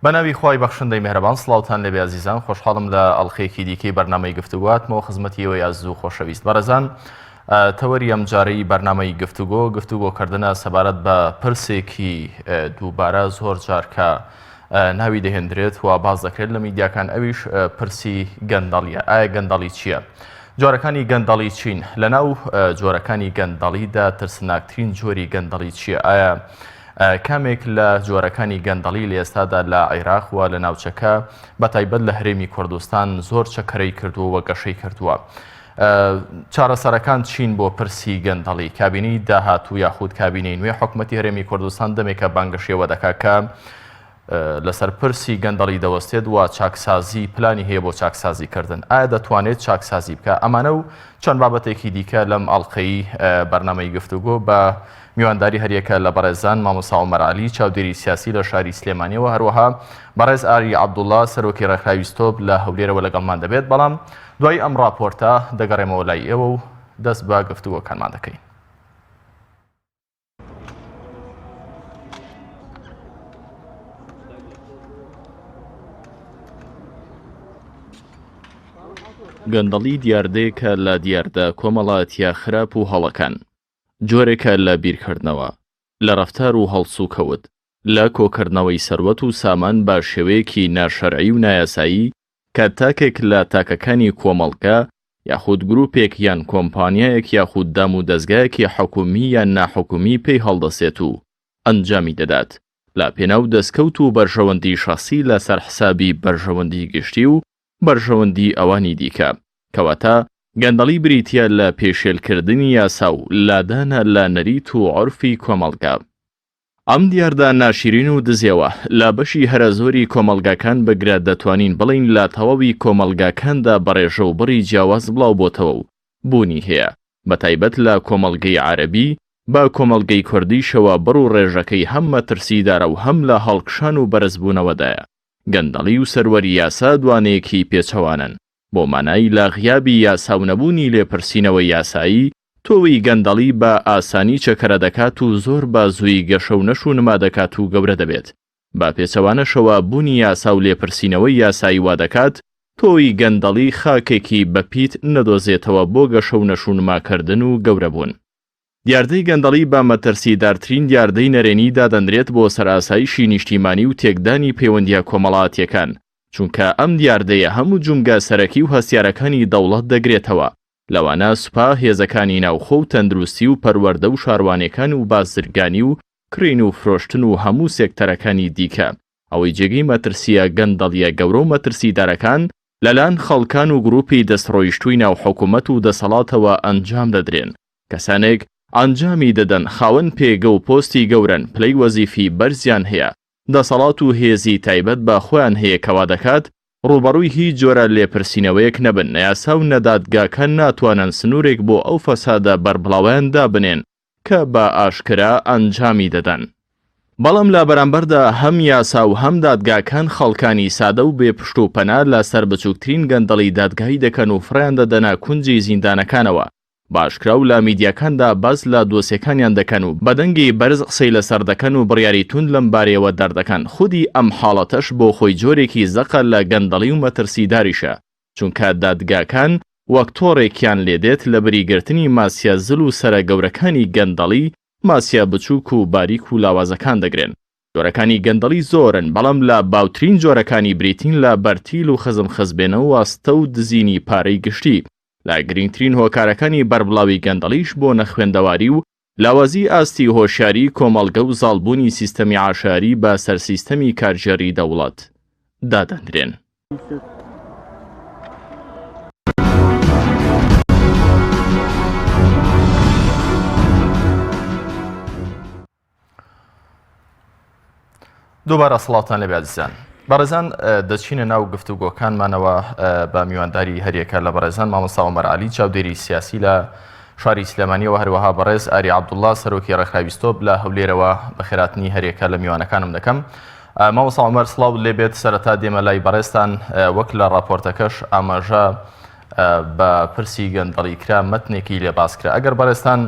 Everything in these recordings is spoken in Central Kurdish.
بەناوی خوای بەخشندەی میهرەبان سڵاوتان لەبێ عزیزان خۆشحاڵم لە ئەڵخەیەکی دیکەی بەرنامەی گفتوگواتمەوە خزمەتیەوە یازوو خۆشەویست بەڕێزان تەوەری ئەم جارەی بەرنامەی گفتوگۆکردنە سەبارەت بە پرسێکی دووبارە زۆر جار کە ناوی دەهێنرێت و باز دەکرێت لە میدیاکان ئەویش پرسی گەندەڵیە. ئایا گەندەڵی چییە؟ جۆرەکانی گەندەڵی چین؟ لەناو جۆرەکانی گەندەڵیدا ترسناکترین جۆری گەندەڵی چییە؟ ئایا کامێک لە جۆرەکانی گەندەڵی لە ئێستادا لە عێراق و لە ناوچەکە بەتایبەت لە هەرێمی کوردستان زۆر چەکەرەی کردووە و گەشەی کردووە. چارەسەرەکان چین بۆ پرسی گەندەڵی؟ کابینەی داهاتوو یاخود کابینەی نوێ حکوومەتی هەرێمی کوردستان دەمێکە بانگەشێوە دەکات کە لەسەر پرسی گەندەڵی دەوەستێت و چاکسازی پلانی هەیە بۆ چاکسازیکردن. ئایا دەتوانێت چاکسازی بکە؟ ئەمانە و چەند بابەتێکی دیکە لەم ئەڵقەی بەرنامەی گفتوگۆ بە میوانداری هەریەکە لە بەڕێزان مامۆستا عومەر عەلی چاودێری سیاسی لە شاری سلێمانیەوە، هەروەها بەڕێز ئاری عەبدوڵڵا سەرۆکی ڕێکخراوی ستۆپ لە هەولێرەوە لەگەڵمان دەبێت. بەڵام دوای ئەم راپۆرتە دەگەڕێمەوە لای ئێوە و دەست بە گفتوگۆکانمان دەکەین. گەندەڵی دیاردەیەکە لە دیاردە کۆمەڵایەتیە خراپ و هەڵەکان، جۆرێکە لە بیرکردنەوە، لە ڕەفتار و هەڵسوکەوت، لە کۆکردنەوەی سەروەت و سامان بە شێوەیەکی ناشەرعی و نایاسایی کە تاکێک لە تاکەکانی کۆمەڵگە یاخود گروپێک یان کۆمپانیایەک یاخود دام و دەستگایەکی حکومی یان ناحکومی پێی هەڵدەسێت و ئەنجامی دەدات لە پێناو دەستکەوت و بەرژەوەندی شەخسی لەسەر حسابی بەرژەوەندی گشتی و بەرژەوەندی ئەوانی دیکە، کەواتە گەندەڵی بریتیە لە پێشێلکردنی یاسا و لادانە لە نەریت و عورفی کۆمەڵگا. ئەم دیاردا ناشرین و دزیەوە لە بەشی هەرە زۆری کۆمەڵگاکان بگرە دەتوانین بڵین لە تەواوی کۆمەڵگاکاندا بەڕێژە و بڕی جیاواز بڵاو بۆتەوە و بوونی هەیە، بەتایبەت لە کۆمەڵگەی عارەبی با کۆمەڵگەی کوردیشەوە بڕ و ڕێژەکەی هەم مەترسیدارە و هەم لە هەڵکشان و بەرزبوونەوەدایە. گەندەڵی و سەروەری یاسا دوانەیەکی پێچەوانن، بۆ مانای لە غیابی یاساونەبوونی لێپرسینەوەی یاسایی تۆوی گەندەڵی بە ئاسانی چەکەرە دەکات و زۆر بازووی گەشە و نەش و نما دەکات و گەورە دەبێت. با پێچەوانەشەوە بوونی یاسا و لێپرسینەوەی یاسایی وا دەکات تۆوی گەندەڵی خاکێکی بەپیت نەدۆزێتەوە بۆ گەشە و نەش و نماکردن و گەورە بوون. دیاردەی گەندەڵی بە مەترسیدارترین دیاردەی نەرێنی دادەنرێت بۆ سەرئاسایشی نیشتیمانی و تێکدانی پەیوەندیە کۆمەڵایەتیەکان، چونکە ئەم دیاردەیە هەموو جومگە سەرەکی و هەستیارەکانی دەوڵەت دەگرێتەوە، لەوانە سوپا، هێزەکانی ناوخۆ و تەندروستی و پەروەردە و شاروانیەکان و بازرگانی و کرین و فرۆشتن و هەموو سێکتەرەکانی دیکە. ئەوەی جێگەی مەترسیە گەندەڵیە گەورە و مەترسیدارەکان لەلان خەڵکان و گروپی دەستڕۆیشتووی ناو حکوومەت و دەسەڵاتەوە ئەنجام دەدرێن. کەسانێک ئەنجامی دەدەن خاوەن پێگە و پۆستی گەورن، پلەی وەزیفی بەرزیان هەیە، دەسەڵات و هێزی تایبەت بە خۆیان هەیە کەوا دەکات ڕوبەڕووی هیچ جۆرە لێپرسینەوەیەک نەبن، نەیاسا و نەدادگاکان ناتوانن سنوورێک بۆ ئەو فەسادە بەربڵاویان دابنێن کە بە ئاشکرا ئەنجامی دەدەن. بەڵام لە بەرامبەردا هەم یاسا و هەم دادگاکان خەڵکانی سادە و بێپشت و پەنا لە سەر بچووکترین گەندەڵی دادگایی دەکەن و فڕیان دەدەنا کونجی زیندانەکانەوە. باشکرا و لە میدیاکاندا باز لە دۆسیەکانیان دەکەن و بەدەنگی بەرز قسەی لەسەر دەکەن و بڕیاری تون لەم بارەیەوە دەردەکەن. خودی ئەم حاڵەتەش بۆ خۆی جۆرێکی زەقە لە گەندەڵی و مەترسیداریشە، چونکە دادگاکان وەک تۆڕێکیان لێدێت لە بریگرتنی ماسیە زل و سەرە گەورەکانی گەندەڵی، ماسیە بچووک و باریک و لاوازەکان دەگرێن. جۆرەکانی گەندەڵی زۆرن، بەڵام لە باوترین جۆرەکانی بریتین لە بەرتیل و خزم خزبێنە و واستە و دزینی پارەی گشتی. لا گرنگترین هۆکارەکانی بەربڵاوی گەندەڵیش بۆ نەخوێندەواری و لاوازی ئاستی هۆشیاری کۆمەڵگە و زاڵبوونی سیستەمی عاشاری بە سەرسیستەمی کارژێری دەوڵەت دادەنرێن. دووبارە سڵاوتان لەبێ عزیزان. بەڕێزان دەچینە ناو گفتوگۆکانمانەوە بە میوانداری هەریەکە لە بەڕێزان مامۆستا عومەر عەلی چاودێری سیاسی لە شاری سلێمانیەوە، هەروەها بەڕێز ئاری عەبدوڵڵا سەرۆکی ڕێکخراوی ستۆپ لە هەولێرەوە بەخێراتنی هەریەکە لە میوانەکانم دەکەم. مامۆستا عومەر سڵاو لێبێت. سەرەتا دێمە لای بەڕێزتان، وەک لە راپۆرتەکەش ئاماژە بە پرسی گەندەڵی کرا، مەتنێکی لێ باس کرا. ئەگەر بەڕێزتان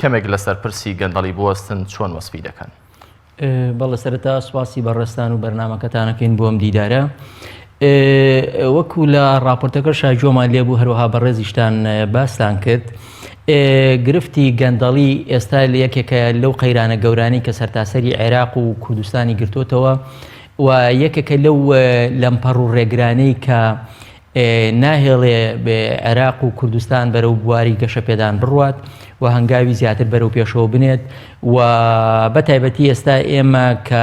کەمێک لەسەر پرسی گەندەڵی بوەستن چۆن وەسفی دەکەن؟ بەڵێ سەرەتا سواسی بەڕێستان و بەرنامەکەتانەکەین بۆ ئەم دیدارە. وەکو لە راپۆرتەکە شاجۆمان لێبوو هەروەها بەڕێزیشتان باستان کرد، گرفتی گەندەڵی ئێستا لە یەکێکە لەو قەیرانە گەورانی کە سەرتاسەری عێراق و کوردستانی گرتوتەوە و یەکێکە لەو لەمپەڕ و ڕێگرانەی کە ناهێڵێ عێراق و کوردستان بەرەو بواری گەشە پێدان بڕوات و هەنگاوی زیاتر بەرەو پێشەوە بنێت و بەتایبەتی ئێستا ئێمە کە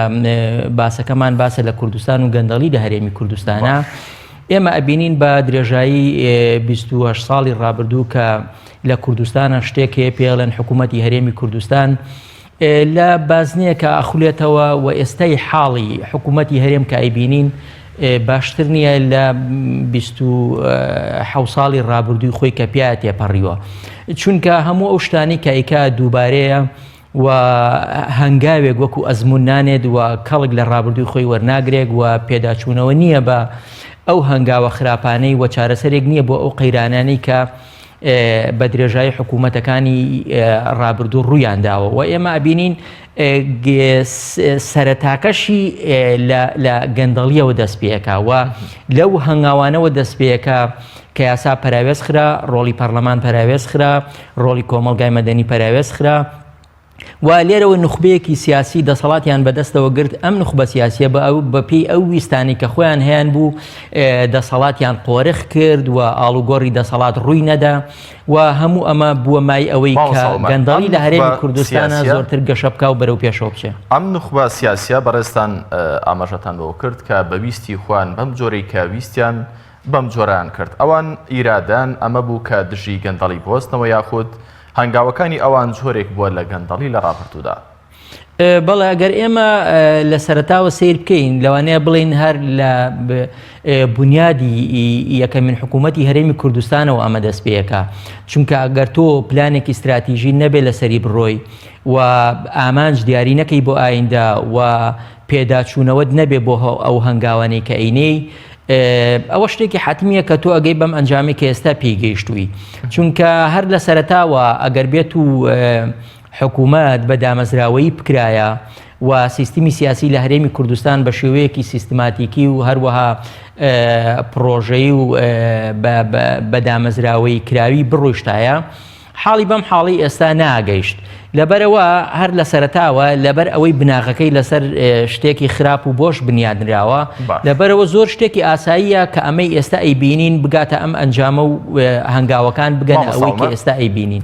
باسەکەمان باسە لە کوردستان و گەندەڵی لە هەرێمی کوردستانە، ئێمە ئەبینین بە درێژایی 28 ساڵی ڕابردوو کە لە کوردستانە شتێک هەیە پێڵێن حکوومەتی هەرێمی کوردستان لە بازنەیە کە ئەخولێتەوە و ئێستای حاڵی حکوومەتی هەرێم کە ئەیبینین باشتر نییە لە 27 ساڵی ڕابردووی خۆی کە پیاە تێپەڕیوە، چونکە هەموو ئەو شتانی کە ئیکا دووبارەیە و هەنگاوێک وەکو ئەزمون نانێت و کەڵک لە ڕابردووی خۆی وەرناگرێک و پێداچوونەوە نییە بە ئەو هەنگاوە خراپانەی و چارەسەرێک نییە بۆ ئەو قەیرانانەی کە بە درێژایی حکوومەتەکانی ڕابردوو ڕوویانداوە و ئێمە ئەبینین سەرەتاکەشی لە گەندەڵیەوە دەست پێەکە و لەو هەنگاوانەوە دەست پێەکە کە یاسا پەراوێز خرا، ڕۆڵی پەرلەمان پەراوێز خرا، ڕۆڵی کۆمەڵگای مەدەنی پەراوێز خرا و لێرەوە نخبەیەکی سیاسی دەسەڵاتیان بەدەستەوە گرت. ئەم نخبە سیاسیە بە پێی ئەو ویستانی کە خۆیان هەیەن بوو دەسەڵاتیان قۆرخ کرد و ئاڵوگۆڕی دەسەڵات ڕووی نەدا و هەموو ئەمە بووە مای ئەوەی کە گەندەڵی لە هەرێمی کوردستانە زۆرتر گەشە بکا و بەرەو پێشەوە بچێ. ئەم نخبە سیاسیە بەڕێستان ئاماژەتان بۆ کرد کە بەویستی خوان بەم جۆرەی کە ویستیان بەم جۆران کرد. ئەوان ئیرادان ئەمە بوو کە دژی گەندەڵی بوەستنەوە یاخود هەنگاوەکانی ئەوان جۆرێک بووە لە گەندەڵی لە ڕابردوودا. بەڵێ ئەگەر ئێمە لە سەرەتاوە سیر بکەین لەوانەیە بڵین هەر لە بنیادی یەکەمین حکوومەتی هەرێمی کوردستانەوە ئەمە دەست پێەکە، چونکە ئەگەر تۆ پلانێکی استراتیژی نەبێت لەسەری بڕۆی و ئامانج دیاری نەکەی بۆ ئایندا و پێداچوونەوەت نەبێ بۆ ئەو هەنگاوانەی کە ئەینەی، ئەوە شتێکی حتمیە کە تۆ ئەگەی بەم ئەنجامی کە ئێستا پێیگەیشتووی، چونکە هەر لە سەرەتاوە ئەگەر بێت و حکوومەت بە دامەزراوەی بکرایە و سیستمی سیاسی لە هەرێمی کوردستان بە شێوەیەکی سیستماتیکی و هەروەها پرۆژەی و بە دامەزراوەی کراوی بڕۆیشتایە، حاڵی بەم حاڵی ئێستا ناگەیشت. لەبەرەوە هەر لە سەرەتاوە لەبەر ئەوەی بناغەکەی لەسەر شتێکی خراپ و بۆش بنیادنراوە، لەبەرەوە زۆر شتێکی ئاساییە کە ئەمەی ئێستا ئەیبینین بگاتە ئەم ئەنجامە و هەنگاوەکان بگەنە ئەوەی کە ئێستا ئەیبینین.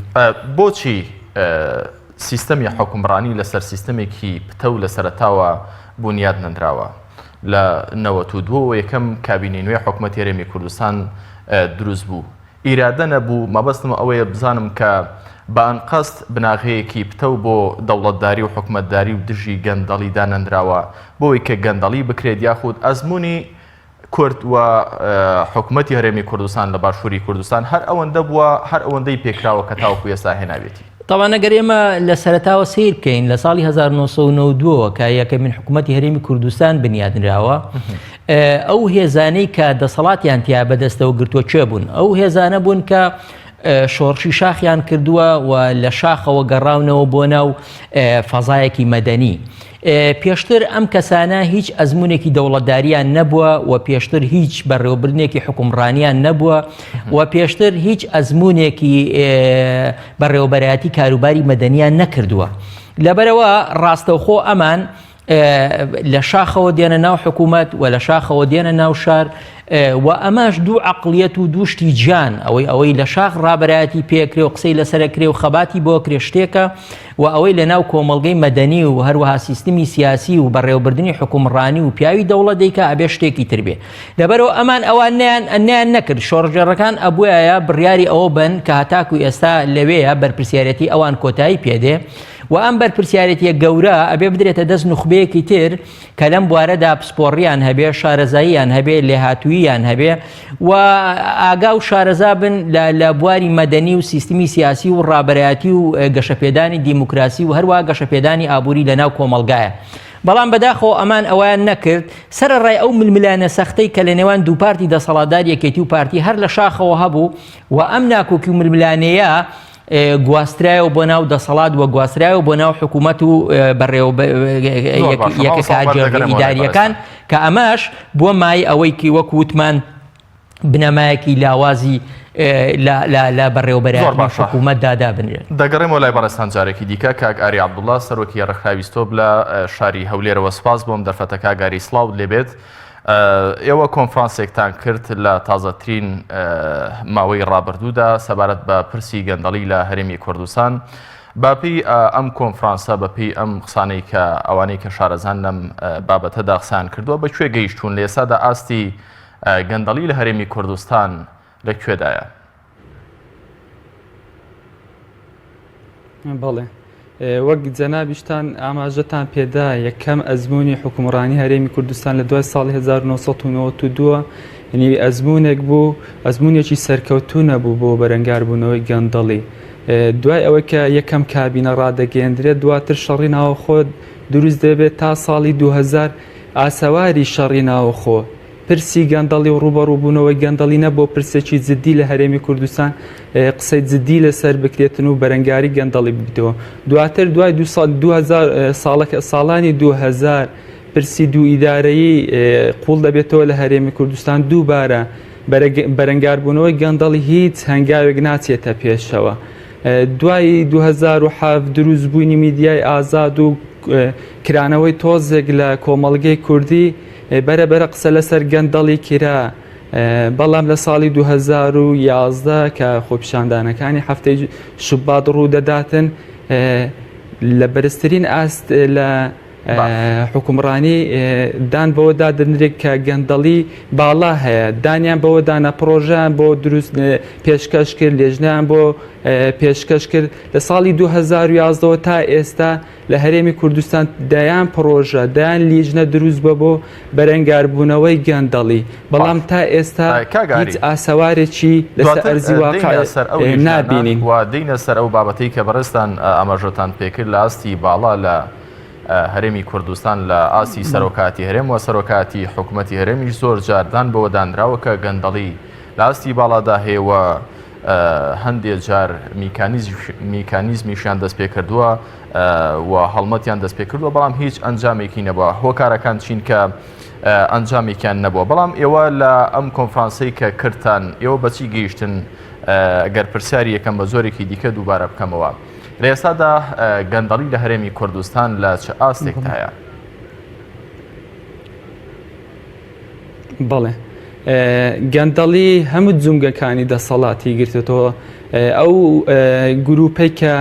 بۆچی سیستەمی حکومڕانی لەسەر سیستەمێکی پتە و لە سەرەتاوە بنیاد نەدراوە؟ لە 92 یەکەم کابینەی نوێ حکوومەتی هەرێمی کوردستان دروست بوو، ئیرادە نەبوو. مەبەستم ئەوەیە بزانم کە بە ئەنقەست بناغەیەکی پتە و بۆ دەوڵەتداری و حکومەتداری و دژی گەندەڵی دانەندراوە بۆی کە گەندەڵی بکرێت یاخود ئەزمموی کورد و حکوومەتی هەرێمی کوردستان لە باشووری کوردستان هەر ئەوەندە بووە، هەر ئەوەندەی پێکراوە کە تاوەکو ئێستا هێناوێتی. طبعا ئەگەر ئێمە لە سەرەتاوە سیر بکەین لە ساڵی 1992 کە یەکەمین حکوومەتی هەرێمی کوردستان بنیادنراوە، ئەو هێزانەی کە دەسەڵاتیان تیا بەدەستەوە گرتووە چێ بوون؟ ئەو هێزانە بوون کە شۆڕشی شاخیان کردووە و لە شاخەوە گەڕاونەوە بۆ ناو فەزایەکی مەدەنی. پێشتر ئەم کەسانە هیچ ئەزمونێکی دەوڵەتداریان نەبووە و پێشتر هیچ بەڕێوەبردنێکی حکومڕانیان نەبووە و پێشتر هیچ ئەزمونێکی بەڕێوەبەرایەتی کاروباری مەدەنیان نەکردووە. لەبەرەوە ڕاستەوخۆ ئەمان لە شاخەوە دێنە ناو حکوومەت و لە شاخەوە دێنە ناو شار و ئەماش دوو عەقڵیەت و دووشتی جان، ئەوەی لە شاخ ڕابەرایەتی پێکرێ و قسەی لەسەرکرێ و خەباتی بۆ کرێ شتێکە و ئەوەی لە ناو کۆمەڵگەی مەدەنی و هەروەها سیستمی سیاسی و بەڕێوەبردننی حکومڕانی و پیاوی دەوڵەت دەیکا ئەبێ شتێکی تر بێ. لەبەرەوە ئەمان ئەوان ئەنیان نەکرد، شۆڕجێڕەکان ئەبووایە بڕیاری ئەوە بن کە هەتاکو ئێستا لەوەیە بەرپرسیارەتی ئەوان کۆتایی پێدێ و ئەم بەرپرسیارەتیە گەورە ئەبێ بدرێتە دەست نخبەیەکی تر کە لەم بوارەدا پسپۆڕیان هەبێ، شارەزاییان هەبێ، لێهاتووییان هەبێ و ئاگا و شارەزا بن لە بواری مەدەنی و سیستمی سیاسی و ڕابەرایەتی و گەشەپێدانی دیموکراسی و هەروە گەشەپێدانی ئابووری لە ناو کۆمەڵگایە. بەڵام بەداخەوە ئەمان ئەویان نەکرد، سەرەڕای ئەو ململانە سەختەی کە لە نێوان دوو پارتی دەسەڵاتدار یەکێتی و پارتی هەر لە شاخەوە هەبوو و ئەم ناکۆکی و ململانەیە گواسترایەوە بۆ ناو دەسەڵات وە گواسترایەوە بۆ ناو حکوومەت و ئیداریەکان کە ئەمەش بۆ مای ئەوەی وەک وتمان بنەمایەکی لاوازی لە بەڕێوەبەری حکوومەت دادا بنرێت. دەگەڕێمەوە لای بەڕێستان جارێکی دیکە کاک ئاری عەبدوڵڵا سەرۆکی ڕێکخراوی ستۆپ لە شاری هەولێرەوە سپاس بۆم دەرفەتە کاگاری سڵاو لێبێت. ئێوە کۆنفرانسێکتان کرد لە تازەترین ماوەی ڕابردوودا سەبارەت بە پرسی گەندەڵی لە هەرێمی کوردستان. باپی ئەم کۆنفرانسە بەپی ئەم قسانەی کە ئەوانەی کە شارەزان لەم بابەتەدا قسان کردووە بەکوێ گەیشتون لە ئێستادا ئاستی گەندەڵی لە هەرێمی کوردستان لەکوێدایە؟ بەڵێ وەک جەنابیشتان ئاماژەتان پێدا یەکەم ئەزمموی حکومڕانی هەرێمی کوردستان لە دوای ساڵی 1992 یعنی ئەزممونێک بوو ئەزممونێکی سەرکەوتوو نەبوو بۆ بەرەنگاربوونەوەی گەندەڵی. دوای ئەوە کە یەکەم کابینە ڕادەگەیەندرێت دواتر شەڕی ناوەخۆ دروست دەبێت تا ساڵی 2000 ئاسەواری شەڕی ناوەخۆ پرسی گەندەڵی و ڕوبەڕووبوونەوەی گەندەڵی نەبوو پرسێکی جددی لە هەرێمی کوردستان قسەی جددی لەسەر بکرێتن و بەرەنگاری گەندەڵی ببیتەوە. دواتر دوای 2000 ساڵانی 2000 پرسی دوو ئیدارەیی قوڵ دەبێتەوە لە هەرێمی کوردستان دووبارە بەرەنگاربوونەوەی گەندەڵی هیچ هەنگاوێک ناچێتە پێشەوە. دوای 2007 دروستبوونی میدیای ئازاد و کرانەوەی تۆزێک لە کۆمەڵگەی کوردی بەرەبەرە قسە لەسەر گەندەڵی کرا. بەڵام لە ساڵی 2011 کە خۆپیشاندانەکانی هەفتەی شوبات ڕوو دەداتن لە بەرزترین ئاست لە حکومڕانی دان بەوەدا دەنرێت کە گەندەڵی باڵا هەیە دانیان بەوەدانە پرۆژیان بۆ دروست پێشکەش کرد لێژنیان بۆ پێشکەش کرد. لە ساڵی 2011 تا ئێستا لە هەرێمی کوردستان دایان پرۆژە دایان لیژنە دروست بە بۆ بەرەنگاربوونەوەی گەندەڵی بەڵام تا ئێستا هیچ ئاسەوارێکی لەسەر ئەرزی واقع نابینین. وا دێینە سەر ئەو بابەتەی کە بەڕێستان ئاماژەتان پێکرد لە ئاستی باڵا لە هەرێمی کوردستان لە ئاسی سەرۆکاتی هەرێم و سەرۆکاتی حکوومەتی هەرێمیش زۆر جاردان بەوە دانراوە کە گەندەڵی لە ئاستی باڵادا هەیەوە هەندێک جار میکانیزمیشیان دەست پێ کردووە و هەڵمەتیان دەست پێ کردووە بەڵام هیچ ئەنجامێکی نەبووە هۆکارەکان چین کە ئەنجامێکیان نەبووە. بەڵام ئێوە لە ئەم کۆنفرانسەی کە کردتان ئێوە بەچی گەیشتن گەر پرسیاری یەکەم بە زۆرێکی دیکە دووبارە بکەمەوە لە ئێستادا گەندەڵی لە هەرێمی کوردستان لە چه ئاستێکدا هەیە؟ بەڵێ گەندەڵی هەموو جونگەکانی دەسەڵاتی گرتێتەوە ئەو گروپەی کە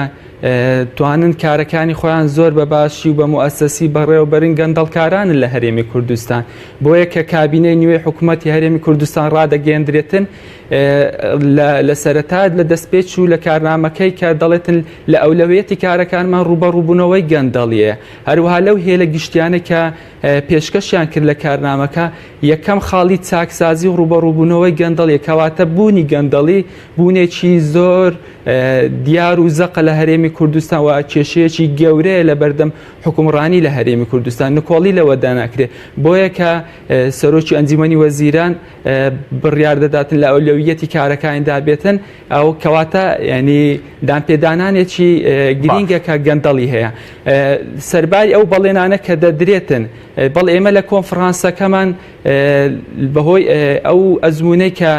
توانن کارەکانی خۆیان زۆر بە باشی و بە موئەسەسی بەڕێوەبەرین گەندەڵکارانن لە هەرێمی کوردستان بۆیە کە کابینەی نوێی حکوومەتی هەرێمی کوردستان ڕادەگەیەندرێتن لە سەرەتات لە دەستپێچ و لە کارنامەکەی کە دەڵێتن لە ئەولەویەتی کارەکانمان ڕوبەڕووبوونەوەی گەندەڵیە. هەروەها لەو هێلە گشتیانە کە پێشکەشیان کرد لە کارنامەکە یەکەم خاڵی چاکسازی و ڕوبەڕووبوونەوەی گەندەڵیە کەواتە بوونی گەندەڵی بوونێکی زۆر دیار و زەقە لە هەرێمی کوردستان و کێشەیەکی گەورەیە لە بەردەم حکومڕانی لە هەرێمی کوردستان نکۆڵی لەوەدا ناکرێت بۆیە کە سەرۆکی ئەنجومەنی وەزیران بڕیار دەداتن لە ئەولەویەتی کارەکانیدا بێتن ئەو کەواتە ینی دانپێدانانێکی گرینگە کە گەندەڵی هەیە سەرباری ئەو بەڵێنانە کە دەدرێتن بەڵ ئێمە لە کۆنفرانسەکەمان بەهۆی ئەو ئەزمونەی کە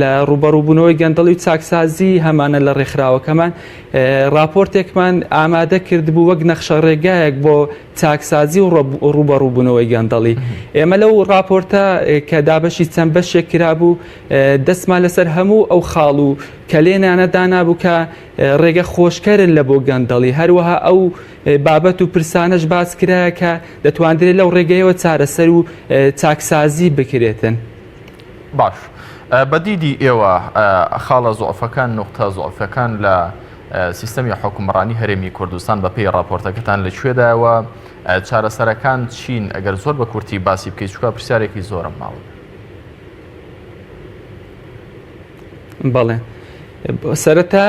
لە ڕوبەڕووبوونەوەی گەندەڵی و چاکسازی هەمانە لە ڕێکخراوەکەمان راپۆرتێکمان ئامادە کردبوو وەک نەخشە ڕێگایەک بۆ چاکسازی و ڕوبەڕووبوونەوەی گەندەڵی. ئێمە لەو راپۆرتە کە دابەشی چەند بەشێک کرابوو دەستمان لەسەر هەموو ئەو خاڵ و کەلێنانە دانابوو کە ڕێگە خۆشکەرن لە بۆ گەندەڵی هەروەها ئەو بابەت و پرسانەش باس کرایە کە دەتوانرێت لەو ڕێگەیەوە چارەسەر و چاکسازی بکرێتن. باش بەدیدی ئێوە خاڵە زۆعفەکان نقطە زۆعفەکان لە سیستەمی حکومڕانی هەرێمی کوردستان بە پێی راپۆرتەکەتان لەکوێدایەوە چارەسەرەکان چین ئەگەر زۆر بە کورتی باسی بکەیت چووکە پرسیارێکی زۆرم ماوە. بەڵێ سەرەتا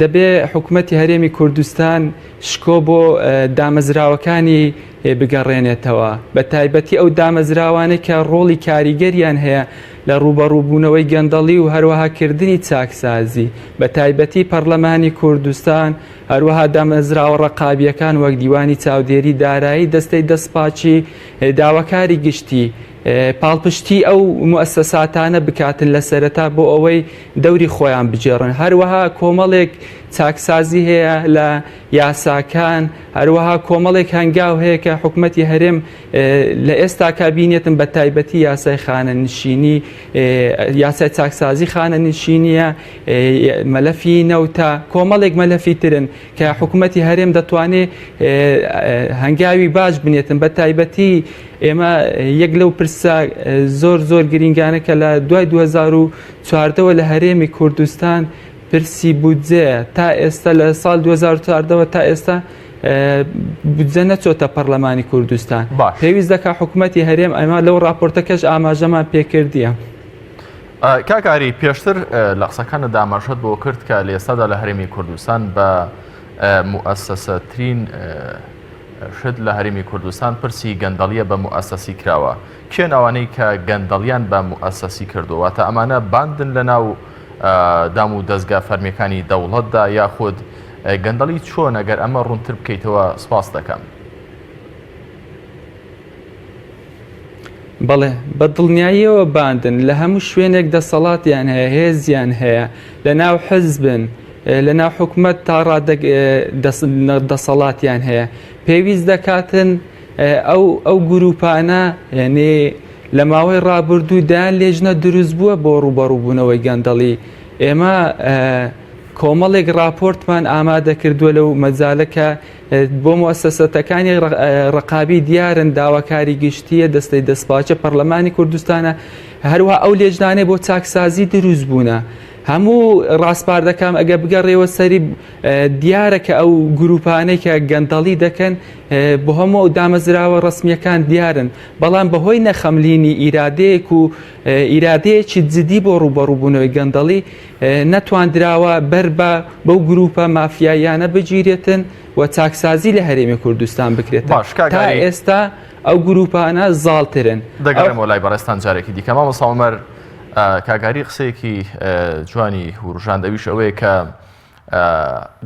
دەبێ حکوومەتی هەرێمی کوردستان شکۆ بۆ دامەزراوەکانی بگەڕێنێتەوە بە تایبەتی ئەو دامەزراوانەی کە ڕۆڵی کاریگەریان هەیە لە ڕوبەڕووبوونەوەی گەندەڵی و هەروەها کردنی چاکسازی بە تایبەتی پەرلەمانی کوردستان هەروەها دامەزراوە ڕقابیەکان وەک دیوانی چاودێری دارایی دەستەی دەستپاچی داواکاری گشتی پاڵپشتی ئەو موسساتانە بکاتن لە سەرەتا بۆ ئەوەی دەوری خۆیان بجێڕن هەروەها کۆمەڵێک چاکسازی هەیە لە یاساکان هەروەها کۆمەڵێک هەنگاو هەیە کە حکوومەتی هەرێم لە ئێستا کابینێتن بە تایبەتی یاسای خانە نشینی یاسای چاکسازی خانە نشینیە مەلەفی نەوتە کۆمەڵێک مەلەفی ترن کە حکوومەتی هەرێم دەتوانێت هەنگاوی باش بنێتن بە تایبەتی ئێمە یەک لەو پرسە زۆر گرنگانە کە لە دوای 2014ەوە لە هەرێمی کوردستان پرسی بودجێ تا ئێستا لە ساڵ 2014ەوە تا ئێستا بودجە نەچۆتە پەرلەمانی کوردستان پێویست دەکا حکوومەتی هەرێم ئەمە لەو راپۆرتەکەش ئاماژەمان پێکردیە. کاکاری پێشتر لە قسەکانە دامەژەت بۆ کرد کە لە ئێستادا لە هەرێمی کوردستان بە موسسەترین شت لە هەرێمی کوردستان پرسی گەندەڵیە بە موسسی کراوە کێن ئەوانەی کە گەندەڵیان بە موسسی کردووە تا ئەمانە باندن لە ناو دام و دەستگا فەرمیەکانی دەوڵەتدا یاخود گەندەڵی چۆن ئەگەر ئەمە ڕوونتر بکەیتەوە سپاس دەکەم. بەڵێ بە دڵنیاییەوە باندن لە هەموو شوێنێک دەسەڵاتیان هەیە هێزیان هەیە لە ناو حزبن لە ناو حکوومەت تا دەسەڵاتیان هەیە پێویست دەکاتن ئەو گروپانە یعنی لە ماوەی ڕابردوودا لێژنە دروست بووە بۆ ڕوبەڕووبوونەوەی گەندەڵی ئێمە کۆمەڵێک راپۆرتمان ئامادە کردووە لەو مەجالەکە بۆ موسسەتەکانی ڕقابی دیارن داواکاری گشتیە دەستەی دەستپاچە پەرلەمانی کوردستانە هەروە ئەو لێژنانەی بۆ چاکسازی دروست بوونە هەموو ڕاستپاردەکەم ئەگە بگەڕێەوە سەری دیارە کە ئەو گروپانەی کە گەندەڵی دەکەن بۆ هەموو دامەزراوە ڕسمیەکان دیارن بەڵام بەهۆی نەخەملینی ئیرادەیەک و ئیرادەیەکی جدی بۆ ڕوبەڕووبوونەوەی گەندەڵی نەتواندراوە بەر بەو گروپە مافیایانە بگیرێتن و چاکسازی لە هەرێمی کوردستان بکرێتن تا ئێستا ئەو گروپانە زاڵترن. دەگەڕێمەوە لای بەڕێستان جارێکی دیکە مامۆستا عومەر کاگاری قسەیەکی جوانی هوڕژاندەویش ئەوەیە کە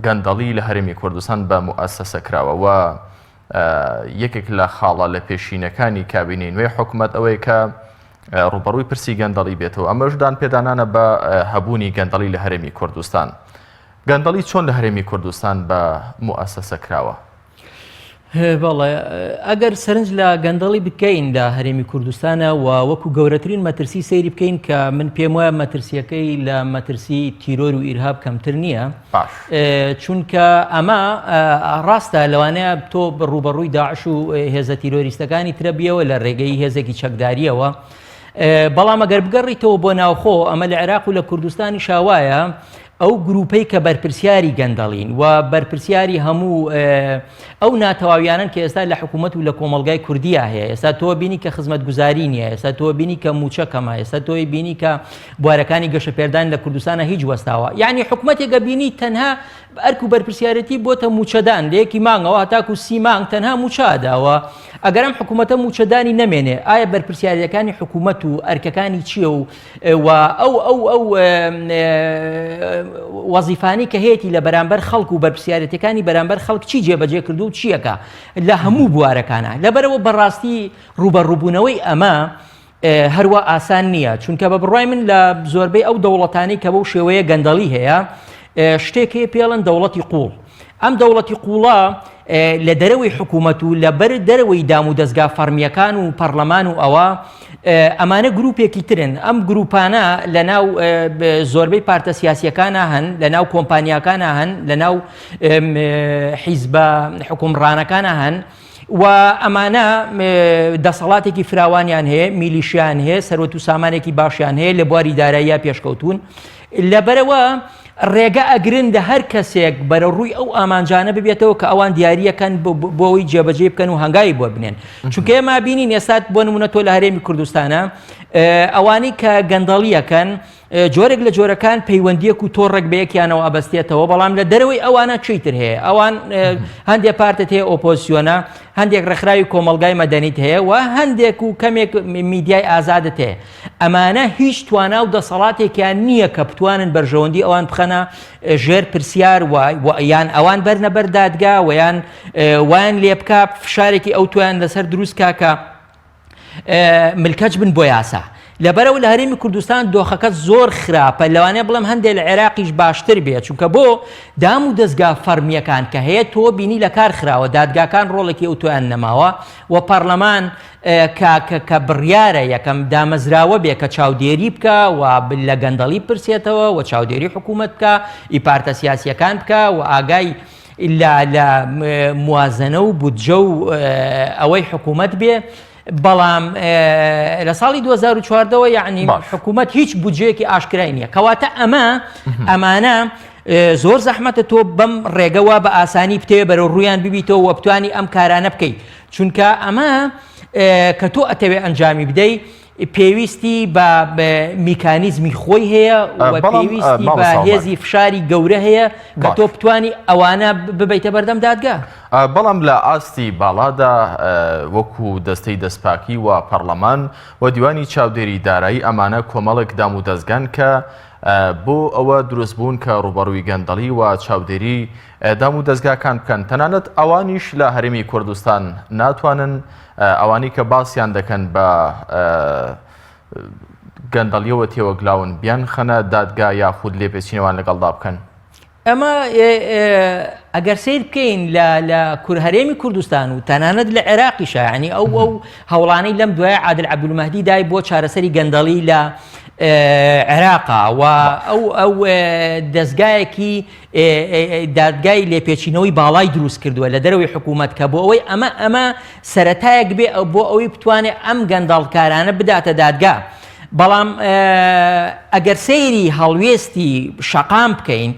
گەندەڵی لە هەرێمی کوردستان بە موسسە کراوە و یەکێک لە خاڵە لە پێشینەکانی کابینەی نوێی حکوومەت ئەوەیە کە ڕوبەڕووی پرسی گەندەڵی بێتەوە ئەمەشدان پێدانانە بە هەبوونی گەندەڵی لە هەرێمی کوردستان. گەندەڵی چۆن لە هەرێمی کوردستان بە موسسە کراوە؟ بەڵێ ئەگەر سەرنج لە گەندەڵی بکەین لە هەرێمی کوردستانە و وەکو گەورەترین مەترسی سەیری بکەین کە من پێم وایە مەترسیەکەی لە مەترسی تیرۆر و ئیرهاب کەمتر نییە چونکە ئەمە ڕاستە لەوانەیە تۆ ڕوبەڕووی داعش و هێزە تیرۆریستەکانی ترە بیەوە لە ڕێگەی هێزێکی چەکداریەوە بەڵام ئەگەر بگەڕیتەوە بۆ ناوخۆ ئەمە لە عێراق و لە کوردستانی شاوایە ئەو گروپەی کە بەرپرسیاری گەندەڵین و بەرپرسیاری هەموو ئەو ناتەواویانن کە ئێستا لە حکوومەت و لە کۆمەلگای کوردیا هەیە ئێستا تۆ بینی کە خزمەتگوزاری نیە ئێستا تۆ بینی کە موچەکەمە ئێستا تۆی بینی کە بوارەکانی گەشەپێردان لە کوردستانە هیچ وەستاوە یعنی حکوومەتێکە بینی تەنها ئەرک و بەرپرسیارەتی بۆتە موچەدان لەیەکی مانگەوە هەتاکو سی مانگ تەنها موچاداوە ئەگەر ئەم حکوومەتە موچەدانی نەمێنێ ئایا بەرپرسیاریەکانی حکوومەت و ئەرکەکانی چییە و ئەو وەزیفانی کە هەیەی لە بەرامبەر خەڵک و بەرپرسیارەتەکانی بەرامبەر خەڵک چی جێبەجێ کردو و چیەکە لە هەموو بوارەکانە لەبەرەوە بەڕاستی ڕوبەڕووبوونەوەی ئەمە هەروە ئاسان نییە چونکە بە بڕای من لە زۆربەی ئەو دەوڵەتانی کە بەو شێوەیە گەندەڵی هەیە شتێکی پێڵن دەوڵەتی قوڵ ئەم دەوڵەتی قوڵە لە دەرەوەی حکوومەت و لە بەر دەرەوەی دام و دەستگا فەرمیەکان و پەرلەمان و ئەوە ئەمانە گروپێکی ترن ئەم گروپانە لە ناو زۆربەی پارتە سیاسیەکانە هەن لە ناو کۆمپانیاکانە هەن لە ناو حیزبە حکومڕانەکانە هەن و ئەمانە دەسەڵاتێکی فراوانیان هەیە میلیشیان هەیە سەرۆت و سامانێکی باشیان هەیە لە بواری داراییە پێشکەوتون لەبەرەوە ڕێگە ئەگرن لە هەر کەسێک بەرە ڕووی ئەو ئامانجانە ببێتەوە کە ئەوان دیاریەکەن بۆەوەی جێبەجێ بکەن و هەنگاوی بۆ بنێن چونکە ئێمە بینین ئێستا بۆ نمونە تۆ لە هەرێمی کوردستانە ئەوانەی کە گەندەڵیەکەن جۆرێک لە جۆرەکان پەیوەندیەک و تۆڕێک بەیەکیانەوە ئەبەستێتەوە بەڵام لە دەرەوەی ئەوانە چیتر هەیە ئەوان هەندێک پارتت هەیە ئۆپۆزیسیۆنە هەندێک ڕێکخراوی کۆمەلگای مەدەنیت هەیە و هەندێک و کەمێک میدیای ئازادت هەیە ئەمانە هیچ توانا و دەسەڵاتێکیان نییە کە بتوانن بەرژەوەندی ئەوان بخەنە ژێر پرسیار یان ئەوان بەرنە بەر دادگا ویان وان لێ بکە فشارێکی ئەو تویان لەسەر دروست کاکە ملکەج بن بۆ یاسا لەبەرەوە لە هەرێمی کوردستان دۆخەکە زۆر خراپە لەوانەیە بڵم هەندێک لە عێراقیش باشتر بێت چونکە بۆ دام و دەستگا فەرمیەکان کە هەیە تۆ بینی لە کار خراوە دادگاکان ڕۆڵێکی ئەو تویان نەماوە و پەرلەمان کە بڕیارە یەکەم دامەزراوە بێ کە چاودێری بکە و لە گەندەڵی پرسێتەوە و چاودێری حکوومەت بکە ئیپارتە سیاسیەکان بکە و ئاگای لە موازنە و بودجە و ئەوەی حکوومەت بێ بەڵام لە ساڵی 2014ەوە یعنی حکوومەت هیچ بودجەیەکی ئاشکرای نییە کەواتە ئەمانە زۆر زەحمەتە تۆ بەم ڕێگەوە بە ئاسانی بتێ بەرەو ڕویان ببیتەوە و بتوانی ئەم کارانە بکەیت چونکە ئەمە کە تۆ ئەتەوێ ئەنجامی بدەیت پێویستی بە میکانیزمی خۆی هەیە و پێویستی بە هێزی فشاری گەورە هەیە کە تۆ بتوانی ئەوانە ببیتە بەردەم دادگا بەڵام لە ئاستی باڵادا وەکو دەستەی دەستپاکی و پەرلەمان و دیوانی چاودێری دارایی ئەمانە کۆمەڵێک دام و دەستگان کە بۆ ئەوە دروستبوون کە ڕوبەڕووی گەندەڵی و چاودێری دام و دەستگاکان بکەن تەنانەت ئەوانیش لە هەرێمی کوردستان ناتوانن ئەوانی کە باسییان دەکەن بە گەندەڵیەوە تێوەگلاون بیان خەنە دادگا یاخود لێپێچینەوان لەگەڵدا بکەن ئەمە ئەگەر سیر بکەین لە هەرێمی کوردستان و تەنانەت لە عێراقیشە یعنی ئەو هەوڵانەی لەم دوای عادل عەبدولمەهدی دای بۆ چارەسەری گەندەڵی لە عێراقا و ئەو دەستگایەکی دادگای لێپێچینەوەی باڵای دروست کردووە لە دەرەوەی حکوومەت کە بۆ ئەوەی ئەمە سەرەتایەک بێ بۆ ئەوەی بتوانێت ئەم گەندەڵکارانە بداتە دادگا بەڵام ئەگەر سەیری هەڵوێستی شەقام بکەین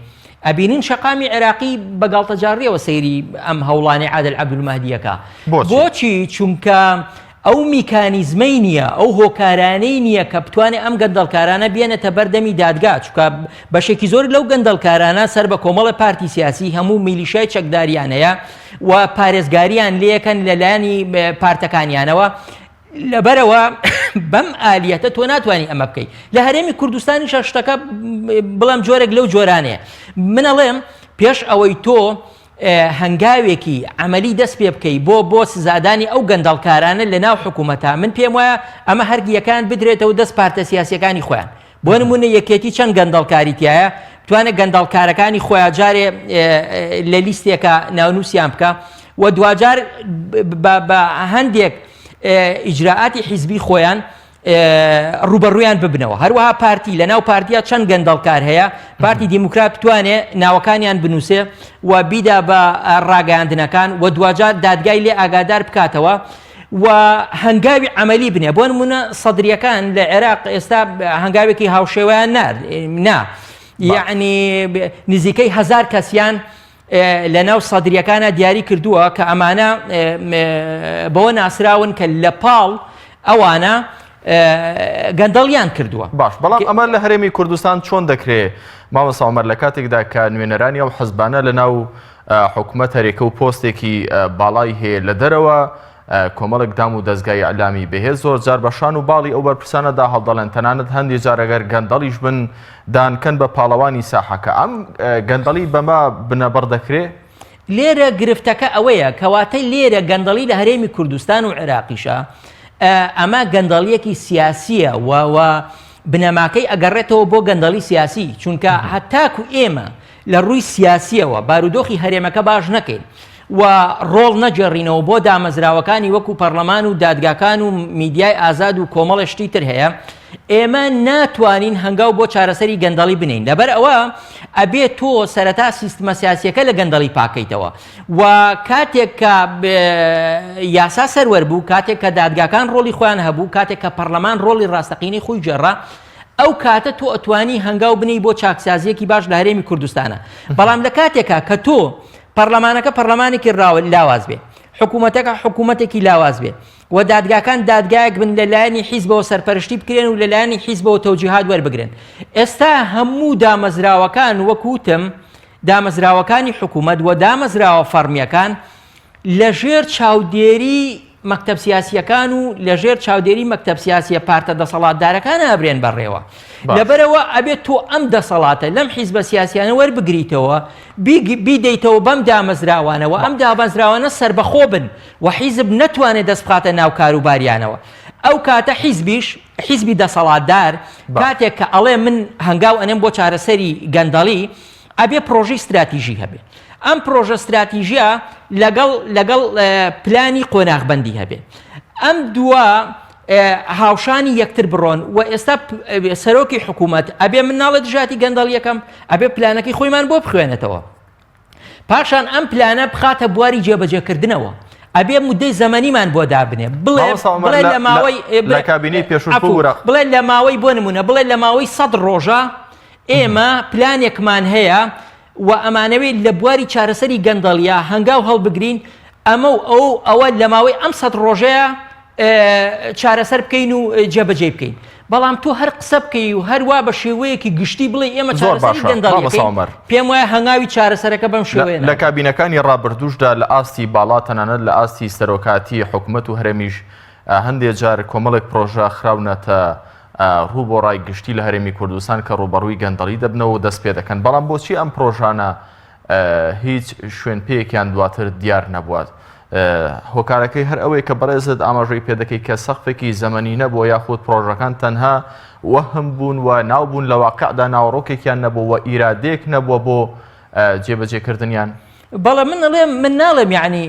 ئەبینین شەقامی عێراقی بەگاڵتەجاڕیەوە سەیری ئەم هەوڵانی عادل عەبدولمەهدیەکە بۆچی چونکە ئەو میکانیزمەی نییە ئەو هۆکارانەی نییە کە بتوانێت ئەم گەندەڵکارانە بێنێتە بەردەمی دادگا چونکە بەشێکی زۆر لەو گەندەڵکارانە سەر بە کۆمەڵە پارتی سیاسی هەموو میلیشای چەکداریانەیە و پارێزگاریان لێەکەن لەلایانی پارتەکانیانەوە لەبەرەوە بەم ئالیەتە تۆ ناتوانانی ئەمە بکەیت لە هەرێمی کوردستانی شتەکە بڵام جۆرێک لەو جۆرانەیە منەڵێم پێش ئەوەی تۆ هەنگاوێکی عملی دەست پێ بکەی بۆ سزادانی ئەو گەندەڵکارانە لە ناو حکوومەتە من پێم وایە ئەمە هەرگیەکان بدرێتەوە دەست پارتە سیاسیەکانی خۆیان بۆ نمونە یەکێتی چەند گەندەڵکاری تایە توانێت گەندەڵکارەکانی خۆیان جارێ لە لیستێکە ناونووسیان بکە و دوجار بە هەندێک ئیجراعاتی حیزبی خۆیان ڕوبەڕوویان ببنەوە هەروەها پارتی لە ناو پارتیا چەند گەندەڵکار هەیە پارتی دیموکرات بتوانێت ناوەکانیان بنووسێ و بیدا بە ڕاگەاندنەکان و دوجار دادگای لێ ئاگادار بکاتەوە و هەنگاوی عملی بنێ بۆ نمونە سەدریەکان لە عێراق ئێستا هەنگاوێکی هاوشێوەیان نا یعنی نزیکەی 1000 کەسیان لە ناو سەدریەکانە دیاری کردووە کە ئەمانە بەوە ناسراون کە لە پاڵ ئەوانە گەندەڵیان کردووە باش بەڵام ئەمە لە هەرێمی کوردستان چۆن دەکرێت مامۆستا عومەر لە کاتێکدا کە نوێنەرانی ئەو حەزبانە لە ناو حکوومەت هەرێکە و پۆستێکی باڵای هەیە لە دەرەوە کۆمەڵێک دام و دەستگای ئەعلامی بەهێز زۆر جار بەشان و باڵی ئەو بەرپرسانەدا هەڵدەڵێن تەنانەت هەندێک جار ئەگەر گەندەڵیش بن دانکەن بە پاڵەوانی ساحەکە ئەم گەندەڵی بەما بنەبەر دەکرێت لێرە گرفتەکە ئەوەیە کەواتەی لێرە گەندەڵی لە هەرێمی کوردستان و عێراقیشە ئەمە گەندەڵیەکی سیاسیە و بنەماکەی ئەگەڕێتەوە بۆ گەندەڵی سیاسی چونکە هەتاکو ئێمە لە ڕووی سیاسیەوە بارودۆخی هەرێمەکە باش نەکەین و ڕۆڵ نەجێڕینەوە بۆ دامەزراوەکانی وەکو پەرلەمان و دادگاکان و میدیای ئازاد و کۆمەڵێشتی تر هەیە ئێمە ناتوانین هەنگاو بۆ چارەسەری گەندەڵی بنین لەبەر ئەوە ئەبێت تۆ سەرەتا سیستمە سیاسیەکە لە گەندەڵی پاکەیتەوە و کاتێک کە یاسا سەروەر بوو کاتێک کە دادگاکان ڕۆڵی خۆیان هەبوو کاتێک کە پەرلەمان ڕۆڵی ڕاستەقینەی خۆی جێڕا ئەو کاتە تۆ ئەتوانی هەنگاو بنی بۆ چاکسازیەکی باش لە هەرێمی کوردستانە بەڵام لە کاتێکە کە تۆ پەرلەمانەکە پەرلەمانێکی لاواز بێ حکوومەتەکە حکوومەتێکی لاواز بێ و دادگاکان دادگایەک بن لەلایەنی حیزبەوە سەرپەرشتی بکرێن و لەلایەنی حیزبەوە تەوجیهات وەربگرن. ئێستا هەموو دامەزراوەکان وەکوتم دامەزراوەکانی حکوومەت و دامەزراوە فەرمیەکان لەژێر چاودێری مەکتەب سیاسیەکان و لەژێر چاودێری مەکتەب سیاسیە پارتە دەسەڵاتدارەکان ئەبرێن بەڕێوە. لەبەرەوە ئەبێت تۆ ئەم دەسەڵاتە لەم حیزبە سیاسیانە وەربگریتەوە بیدەیتەوە بەم دامەزراوانەوە ئەم دامەزراوانە سربەخۆ بن و حیزب نەتوانێت دەست بخاتە ناو کاروباریانەوە. ئەو کاتە حیزبی دەسەڵاتدار کاتێک کە ئەڵێ من هەنگاو ئەنێم بۆ چارەسەری گەندەڵی ئەبێ پرۆژەی استراتیژی هەبێت. ئەم پرۆژە استراتیژیە لەگەڵ پلانی قۆناغبەندی هەبێت. ئەم دووە هاوشانی یەکتر بڕۆن و ئێستا سەرۆکی حکوومەت ئەبێ من ناڵێت دژاتی گەندەڵ یەکەم ئەبێ پلانەکەی خۆیمان بۆ بخوێنێتەوە. پاشان ئەم پلانە بخاتە بواری جێبەجێکردنەوە. ئەبێ مودەی زەمەنیمان بۆ دابنێ بڵێ لە ماوەی بڵێ لە ماوەی بۆ نمونە بڵێ لە ماوەی 100 ڕۆژە ئێمە پلانێکمان هەیە و ئەمانەوەی لە بواری چارەسەری گەندەڵیا هەنگاو هەڵبگرین ئەوە لە ماوەی ئەم 100 ڕۆژەیە چارەسەر بکەین و جێبەجێ بکەین. بەڵام تۆ هەر قسە بکەی و هەروە بە شێوەیەکی گشتی بڵێ ئێمە چارەسەری گەندەڵی پێم وایە هەنگاوی چارەسەرەکە بەم شێوەیە لە کابینەکانی ڕابردووشدا لە ئاستی باڵا تەنانەت لە ئاستی سەرۆکاتی حکوومەت و هەرێمیش هەندێک جار کۆمەڵێک پرۆژە خراونەتە ڕوو بۆ ڕای گشتی لە هەرێمی کوردستان کە ڕوبەڕووی گەندەڵی دەبنەوە دەست پێ دەکەن. بەڵام بۆچی ئەم پرۆژانە هیچ شوێن پێیەکیان دواتر دیار نەبووات؟ هۆکارەکەی هەر ئەوەی کە بەڕێزت ئاماژەی پێدەکەی کە سەقفێکی زەمەنی نەبووە یاخود پرۆژەکان تەنها وەهم بوون و ناوبوون لە واقعدا ناوەڕۆکێکیان نەبوو و ئیرادەیەک نەبووە بۆ جێبەجێکردنیان. بەڵێ من ناڵێم یعنی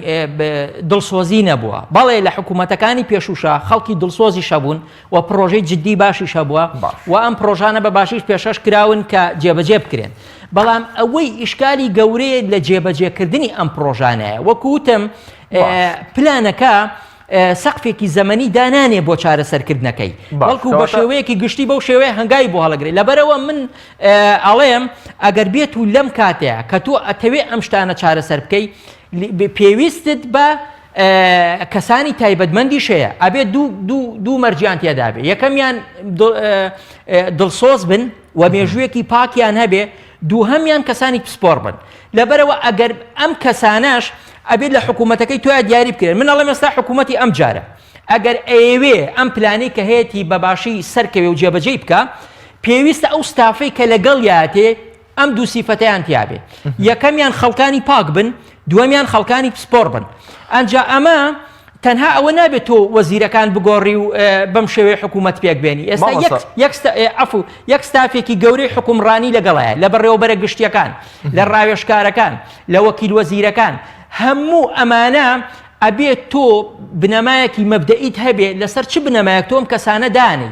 دڵسۆزی نەبووە. بەڵێ لە حکوومەتەکانی پێشوشە خەڵکی دڵسۆزی شەبوون و پرۆژەی جددی باشی شەبووە و ئەم پرۆژانە بە باشیش پێشەش کراون کە جێبەجێ بکرێن. بەڵام ئەوەی ئیشکالی گەورەیە لە جێبەجێکردنی ئەم پرۆژانەیە وەکوتم پلانەکە سەقفێکی زەمەنی دانانێ بۆ چارەسەرکردنەکەی بەڵکو بە شێوەیەکی گشتی بەو شێوەیە هەنگای بۆ هەڵەگرێت. لەبەرەوە من ئەڵێم ئەگەر بێت و لەم کاتەیە کە تۆ ئەتەوێ ئەم شتانە چارەسەر بکەی پێویستت بە کەسانی تایبەتمەندی شەیە ئەبێت دوو مەرجیان تێدا بێ. یەکەمیان دڵسۆز بن و مێژوویەکی پاکیان هەبێ، دووهەمیان کەسانی پسپۆر بن. لەبەرەوە ئەگەر ئەم کەسانەش ئەبێت لە حکوومەتەکەی تۆیان دیاری بکرێن. من ئەڵێم ئێستا حکوومەتی ئەم جارە ئەگەر ئەیەوێ ئەم پلانەی کە هەیەی بەباشی سەرکەوێ و جێبەجێ بکە پێویستە ئەو ستافەی کە لەگەڵ یاتێ ئەم دوو سیفەتەیان تیابێ. یەکەمیان خەڵکانی پاک بن، دووەمیان خەڵکانی پسپۆر بن. ئەنجا ئەمە تەنها ئەوە نابێت تۆ وەزیرەکان بگۆڕی و بەم شێوەیە حکوومەت پێکبێنی. ئێستا یەک ستافێکی گەورەی حکومڕانی لەگەڵایە لە بەڕێوەبەرە گشتیەکان، لە ڕاوێژکارەکان، لە وەکیل وەزیرەکان. هەموو ئەمانە ئەبێت تۆ بنەمایەکی مەبدەئیت هەبێ لەسەر چ بنەمایەک تۆم کەسانە دانی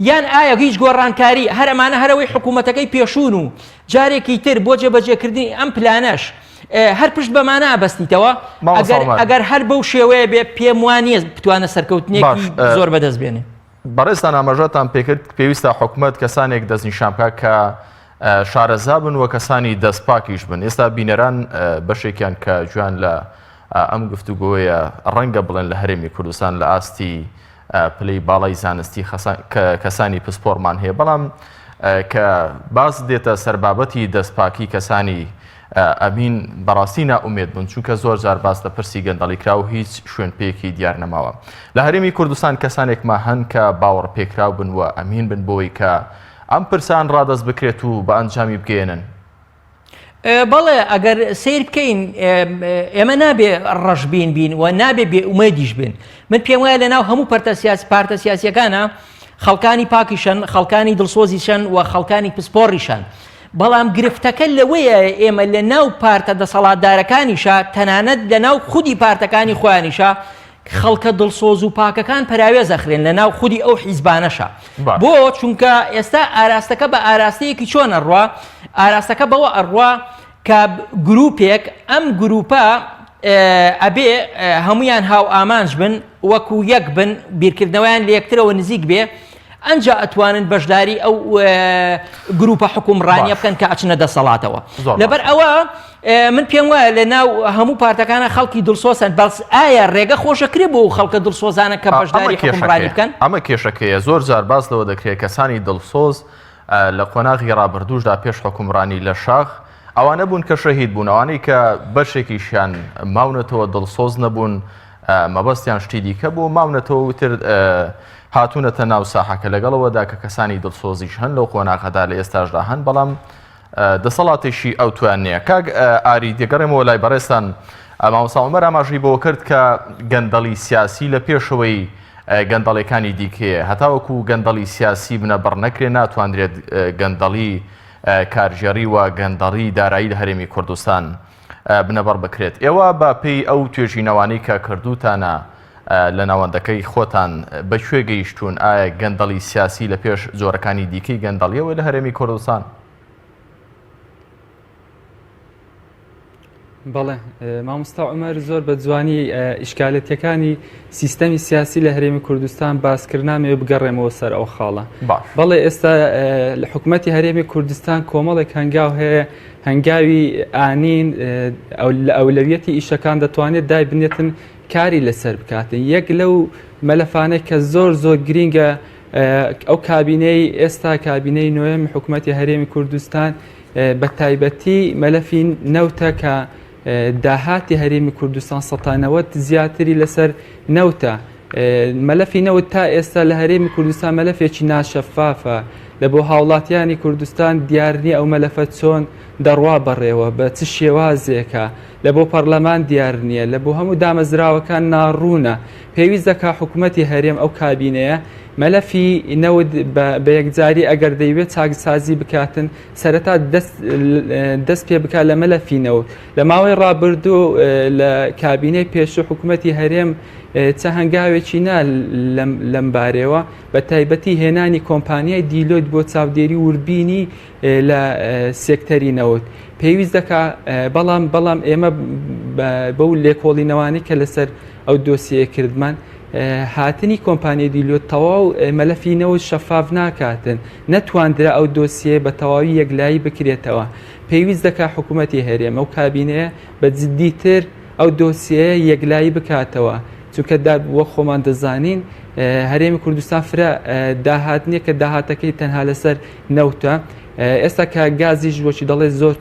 یان ئایا هیچ گۆڕانکاری هەر ئەمانە هەرەوەی حکوومەتەکەی پێشون و جارێکی تر بۆ جێبەجێکردنی ئەم پلانەش هەر پشت بەمانە ئەبەستیتەوە ئەگەر هەر بەو شێوەیە بێ پێم وانە بتوانە سەرکەوتنێکی زۆر بەدەست بێنێ. بەڕێستان ئاماژەتان پێکرد پێویستە حکوومەت کەسانێک دەستنیشان بکات کە شارەزا بن و کەسانی دەستپاکیش بن. ئێستا بینەران بەشێکیان کە جوان لە ئەم گفتوگۆیە ڕەنگە بڵێن لە هەرێمی کوردستان لە ئاستی پلەی باڵای زانستی کەسانی پسپۆرمان هەیە، بەڵام کە باس دێتە سەربابەتی دەستپاکی کەسانی ئەمین بەڕاستی ناومێد بوون چونکە زۆر جار باس لە پرسی گەندەڵی کرا و هیچ شوێن پێکی دیار نەماوە. لە هەرێمی کوردستان کەسانێکمان هەن کە باوەڕ پێکراو بن و ئەمین بن بۆی کە ئەم پرسان ڕادەست بکرێت و بە ئەنجامی بگەێنن. بەڵێ ئەگەر سیر بکەین ئێمە نابێ ڕەشبین بین و نابێ بێ ئومێدیش بن. من پێم وایە لەناو هەموو پارتە سیاسیەکانە خەڵکانی پاکیشن، خەڵکانی دڵسۆزیشن و خەڵکانی پسپۆڕیشان. بەڵام گرفتەکە لەوەیە ئێمە لە ناو پارتە دەسەڵاتدارەکانیشە تەنانەت لە ناو خودی پارتەکانی خۆیانیشە خەڵکە دڵسۆز و پاکەکان پەراوێز ئەخرێن لە ناو خودی ئەو حیزبانەشە. بۆ چونکە ئێستا ئاراستەکە بە ئاراستەیەکی چۆن ئەڕوا؟ ئاراستەکە بەوە ئەڕوا کە گروپێک ئەم گروپە ئەبێ هەمویان هاو ئامانج بن وەکو یەک بن بیرکردنەوەیان لە یەکترەوە نزیک بێ ئەنجا ئەتوانن بەشداری ئەو گروپە حکومڕانیە بکەن کە ئەچنە دەسەڵاتەوە. لەبەر ئەوە من پێم وایە لە ناو هەموو پارتەکانە خەڵکی دڵسۆزن، بەڵس ئایا ڕێگە خۆشەکرێ بۆ خەڵکە دڵسۆزانە کە بەشداری حکومڕانی بکەن؟ ئەمە کێشەکەیە. زۆر جار باس لەوە دەکرێت کەسانی دڵسۆز لە قۆناغی ڕابردووشدا پێش حکومڕانی لە شاخ ئەوانە بوون کە شەهید بوون، ئەوانەی کە بەشێکیشیان ماونەتەوە دڵسۆز نەبوون، مەبەستیان شتی دیکە بوو ماونەتەوە وتر هاتوونەتە ناو ساحەکە لەگەڵەوەدا کە کەسانی دڵسۆزیش هەن لەو قۆناغەدا لە ئێستاشدا هەن، بەڵام دەسەڵاتێکی ئەو توان نییە. کاک ئاری دەگەڕێمەوە لای بەڕێستان مامۆستا عومەر ئاماژەی بۆ کرد کە گەندەڵی سیاسی لە پێشەوەی گەندەڵەکانی دیکەیە، هەتاوەکو گەندەڵی سیاسی بنەبەر نەکرێ ناتوانرێت گەندەڵی کارژێڕی و گەندەڵی دارایی لە هەرێمی کوردستان بنەبەر بکرێت. ئێوە بە پێی ئەو توێژینەوانەی کە کردوتانە لە ناوەندەکەی خۆتان بەکوێ گەیشتون، ئایا گەندەڵی سیاسی لە پێش جۆرەکانی دیکەی گەندەڵیەوە لە هەرێمی کوردستان؟ بەڵێ مامۆستا عومەر زۆر بە جوانی ئیشکالەتیەکانی سیستەمی سیاسی لە هەرێمی کوردستان باسکردنامێ بگەڕێمەوە سەر ئەو خاڵە. بەڵێ ئێستا لە حکوومەتی هەرێمی کوردستان کۆمەڵێک هەنگاو هەیە، هەنگاوی ئانین لە ئەولەویەتی ئیشەکان دەتوانێت دای بنێتن کاری لەسەر بکاتن. یەک لەو مەلەفانەی کە زۆر زۆر گرینگە ئەو کابینەی ئێستا کابینەی نوێم حکوومەتی هەرێمی کوردستان بە تایبەتی مەلەفی نەوتە کە داهاتی هەرێمی کوردستان ١٩٠ زیاتری لەسەر نەوتە. مەلەفی نەوت تا ئێستا لە هەرێمی کوردستان مەلەفێکی ناشەفافە، لە بۆ هاوڵاتیانی کوردستان دیارنی ئەو مەلەفە چۆن دەڕوا بەڕێوە بە چ شێوازێکە، لە بۆ پەرلەمان دیار نییە، لە بۆ هەموو دامەزراوەکان ناڕوونە. پێویست دەکا حکوومەتی هەرێم ئەو کابینەیە مەلەفی نەوت بە یەکجاری ئەگەر دەیوێت چاکسازی بکاتن سەرەتا دەست پێ بکات لە مەلەفی نەوت. لە ماوەی ڕابردوو لە کابینەی پێشوو حکوومەتی هەرێم چە هەنگاوێکی نا لەم بارەوە بە تایبەتی هێنانی کۆمپانیای دیلۆیت بۆ چاودێری وربینی لە سێکتەری نەوت. پێویست دەکا بەڵام ئێمە بەو لێکۆڵینەوانی کە لەسەر ئەو دۆسیە کردمان هاتنی کۆمپانیای دیلۆت تەواو مەلەفی نەوت شەفاف ناکاتن، نەتواندرا ئەو دۆسیە بە تەواوی یەکلایی بکرێتەوە. پێویست دەکا حکوومەتی هەرێم ئەو کابینەیە بە جددیتر ئەو دۆسیە یەکلایی بکاتەوە، چونکە وەک خۆمان دەزانین هەرێمی کوردستان فرە داهات نییە کە داهاتەکەی تەنها لەسەر نەوتە. ئێستا کە گازیش وەکی دەڵێ زۆر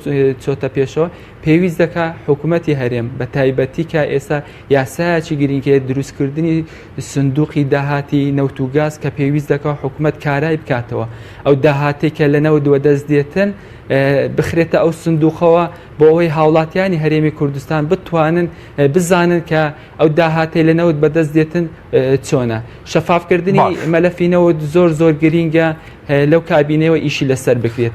چۆتە پێشەوە، پێویست دەکا حکوومەتی هەرێم بە تایبەتی کە ئێستا یاسایەکی گرنگکە دروستکردنی سندوقی داهاتی نەوت و گاز کە پێویست دەکا حکوومەت کارای بکاتەوە ئەو داهاتێک کە لە نەوت دەست دێتن بخرێتە ئەو سندوقەوە بۆ ئەوەی هاوڵاتیانی هەرێمی کوردستان بتوانن بزانن کە ئەو داهاتی لە نەوت بەدەست دێتن چۆنە. شەفافکردنی مەلەفی نەوت زۆر زۆر گرینگە لەو کابینەوە ئیشی لەسەر بکرێت.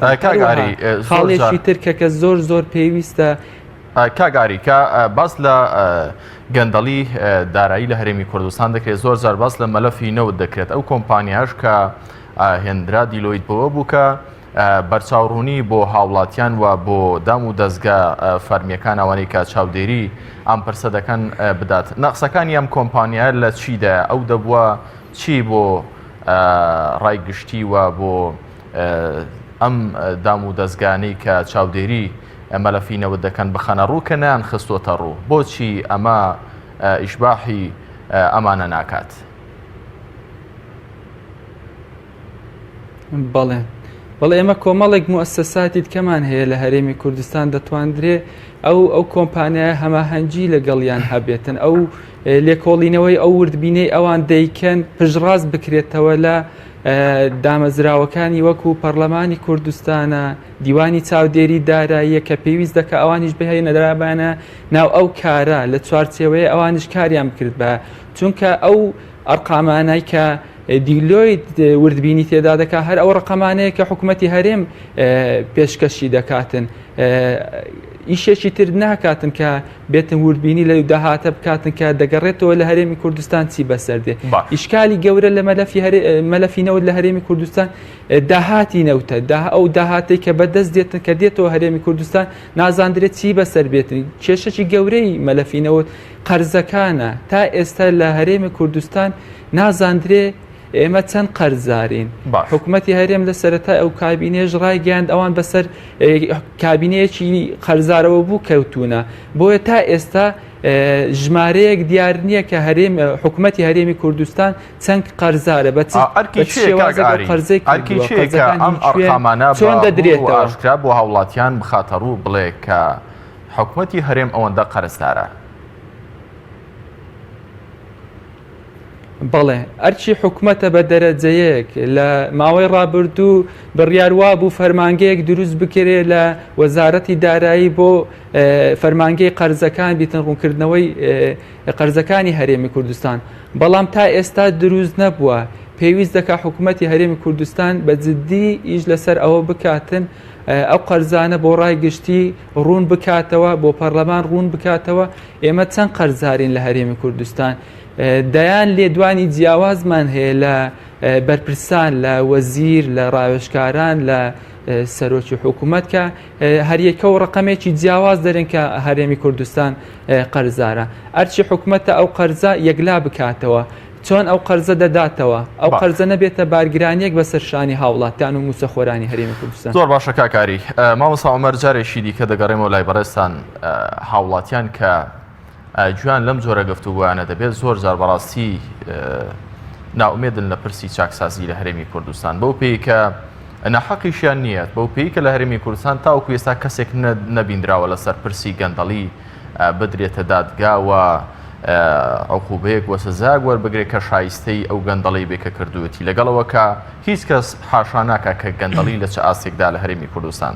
خاڵێکی ترکە کە زۆر زۆر پێویستە کاگاری کە باس لە گەندەڵی دارایی لە هەرێمی کوردستان دەکرێت، زۆر زار باس لە مەلەفی نەوت دەکرێت. ئەو کۆمپانیاش کە هێندرا دیلۆیت بەوە بوو کە بەرچاوڕوونی بۆ هاوڵاتیان و بۆ دام و دەستگا فەرمیەکان ئەوانەی کە چاودێری ئەم پرسە دەکەن بدات. نەقسەکانی ئەم کۆمپانیا لە چیدا؟ ئەو دەبووە چی بۆ ڕایگشتی و بۆ ئەم دام و دەستگانەی کە چاودێری مەلەفی نەوت دەکەن بخەنە ڕوو کە نیان خستۆتە ڕوو؟ بۆچی ئەمە ئیشباحی ئەمانە ناکات؟ بەڵێ ئێمە کۆمەڵێک موەسسەساتی کەمان هەیە لە هەرێمی کوردستان دەتواندرێ ئەو کۆمپانیای هەماهەنگی لەگەڵیان هەبێتن، ئەو لێکۆڵینەوەی ئەو وردبینەی ئەوان دەیکەن پژڕاست بکرێتەوە لە دامەزراوەکانی وەکو پەرلەمانی کوردستانە، دیوانی چاودێری داراییە کە پێویست دەکە ئەوانیش بهێنە دەرابانە ناو ئەو کارە لە چوارچێوەیە ئەوانش کاریان بکرد بە، چونکە ئەو ئەرقامانای کە دیلۆیت وردبینی تێدا دەکات هەر ئەو ڕقەمانەیە کە حکوومەتی هەرێم پێشکەشی دەکاتن، ئیشێکی تر ناکاتن کە بێتن وردبینی لە داهاتە بکاتن کە دەگەڕێتەوە لە هەرێمی کوردستان چی بەسەردێ. ئیشکالی گەورە لە مەلەفی نەوت لە هەرێمی کوردستان داهاتی نەوتە، ئەو داهاتی کە بەدەست دێتن کە دێتەوە هەرێمی کوردستان نازاندرێت چی بەسەر بێتن. کێشەی گەورەی مەلەفی نەوت قەرزەکانە، تا ئێستا لە هەرێمی کوردستان نازاندرێ ئێمە چەند قەرزارین حکوومەتی هەرێم لە سەرەتای ئەو کابینێژ ڕایگەاند ئەوان بەسەر کابینەیەکی قەرزارەوە بوو کەوتونە بۆیە تا ئێستا ژمارەیەک دیار نییە کە حکوومەتی هەرێمی کوردستان چەند قەرزارە چۆن دەدرێتەوە بۆ هاوڵاتیان بخاتە ڕوو بڵێ کە حکوومەتی هەرێم ئەوەندە قەرزدارە. بەڵێ ئەرچی حکوومەتە بە دەرەجەیەک لە ماوەی ڕابردوو بڕیاروا بوو فەرمانگەیەک دروست بکرێت لە وەزارەتی دارایی بۆ فەرمانگەی قەرزەکان بیتن ڕوونکردنەوەی قەرزەکانی هەرێمی کوردستان بەڵام تا ئێستا دروست نەبووە پێویست دەکا حکوومەتی هەرێمی کوردستان بە جددی ئیش لەسەر ئەوە بکاتن ئەو قەرزانە بۆ ڕای گشتی ڕوون بکاتەوە بۆ پەرلەمان ڕوون بکاتەوە ئێمە چەند قەرزارین لە هەرێمی کوردستان دەیان لێدوانی جیاوازمان هەیە لە بەرپرسان لە وەزیر لە ڕاوێژکاران لە سەرۆکی حکوومەت کە هەریەکە و ڕقەمێکی جیاواز دەرن کە هەرێمی کوردستان قەرزارە ئەرچی حکوومەتە ئەو قەرزە یەکلا بکاتەوە چۆن ئەو قەرزە دەداتەوە ئەو قەرزە نەبێتە بارگرانیەک بە سەرشانی هاوڵاتیان و موسەخۆرانی هەرێمی کوردستان. زۆر باشە کاکاری مامۆستا عومەر جارێکی دیکە دەگەڕێمەوە لای بەڕێستان هاوڵاتیان کە گویان لەم جۆرە گفتوگویانە دەبێت زۆر جار بەڕاستی ناومێدن لە پرسی چاکسازی لە هەرێمی کوردستان بەو پێی کە نەحەقیشیان نییە بەو پێی کە لە هەرێمی کوردستان تاوەکو ئێستا کەسێک نەبیندراوە لەسەر پرسی گەندەڵی بدرێتە دادگاوە عقوبەیەک وە سزا وەربگرێت کە شایستەی ئەو گەندەڵی بێکە کردووەتی لەگەڵەوە کە هیچ کەس حاشا ناکە کە گەندەڵی لە چه ئاسێکدا لە هەرێمی کوردستان.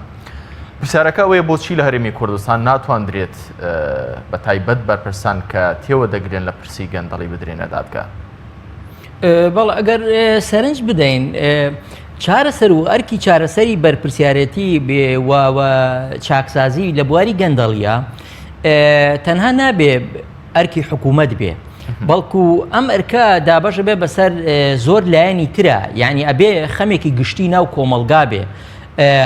پرسیارەکە ئەوەیە بۆچی لە هەرێمی کوردستان ناتوانرێت بە تایبەت بەرپرسان کە تێوە دەگرێن لە پرسی گەندەڵی بدرێنە دادگا. بەڵ ئەگەر سەرنج بدەین چارەسەر و ئەرکی چارەسەری بەرپرسیارەتی بێ چاکسازی لە بواری گەندەڵیە تەنها نابێ ئەرکی حکوومەت بێ بەڵکو ئەم ئەرکە دابەشە بێ بەسەر زۆر لایەنی ترە یعنی ئەبێ خەمێکی گشتی ناو کۆمەلگا بێ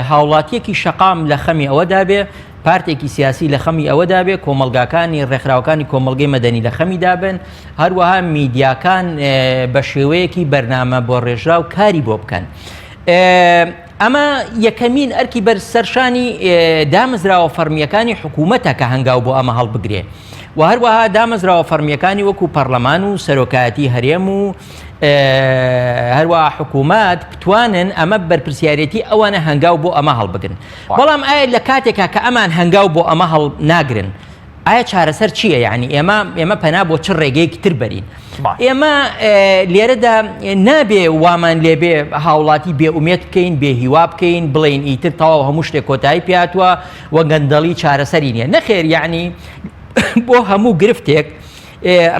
هاوڵاتیەکی شەقام لە خەمی ئەوەدا بێ پارتێکی سیاسی لە خەمی ئەوەدا بێ کۆمەلگاکانی ڕێکخراوەکانی کۆمەلگەی مەدەنی لە خەمیدا بن هەروەها میدیاکان بە شێوەیەکی بەرنامە بۆ ڕێژرا و کاری بۆ بکەن. ئەمە یەکەمین ئەرکی بەر سەرشانی دامەزراوە فەرمیەکانی حکوومەتە کە هەنگاو بۆ ئەمە هەڵبگرێ و هەروەها دامەزراوە فەرمیەکانی وەکو پەرلەمان و سەرۆکایەتی هەرێم و هەروەها حکوومەت بتوانن ئەمە بەرپرسیارەتی ئەوانە هەنگاو بۆ ئەمە هەڵبگرن. بەڵام ئایا لە کاتێکا کە ئەمان هەنگاو بۆ ئەمە هەڵ ناگرن ئایا چارەسەر چییە؟ یعنی ئێمە پەنا بۆ چ ڕێگەیەکی تر بەرین. ئێمە لێرەدا نابێ وامان لێبێ هاوڵاتی بێئومێت بکەین بێهیوا بکەین بڵین ئیتر تەواو هەموو شتێک کۆتایی پێاتوە وە گەندەڵی چارەسەری نییە نەخێر یعنی بۆ هەموو گرفتێک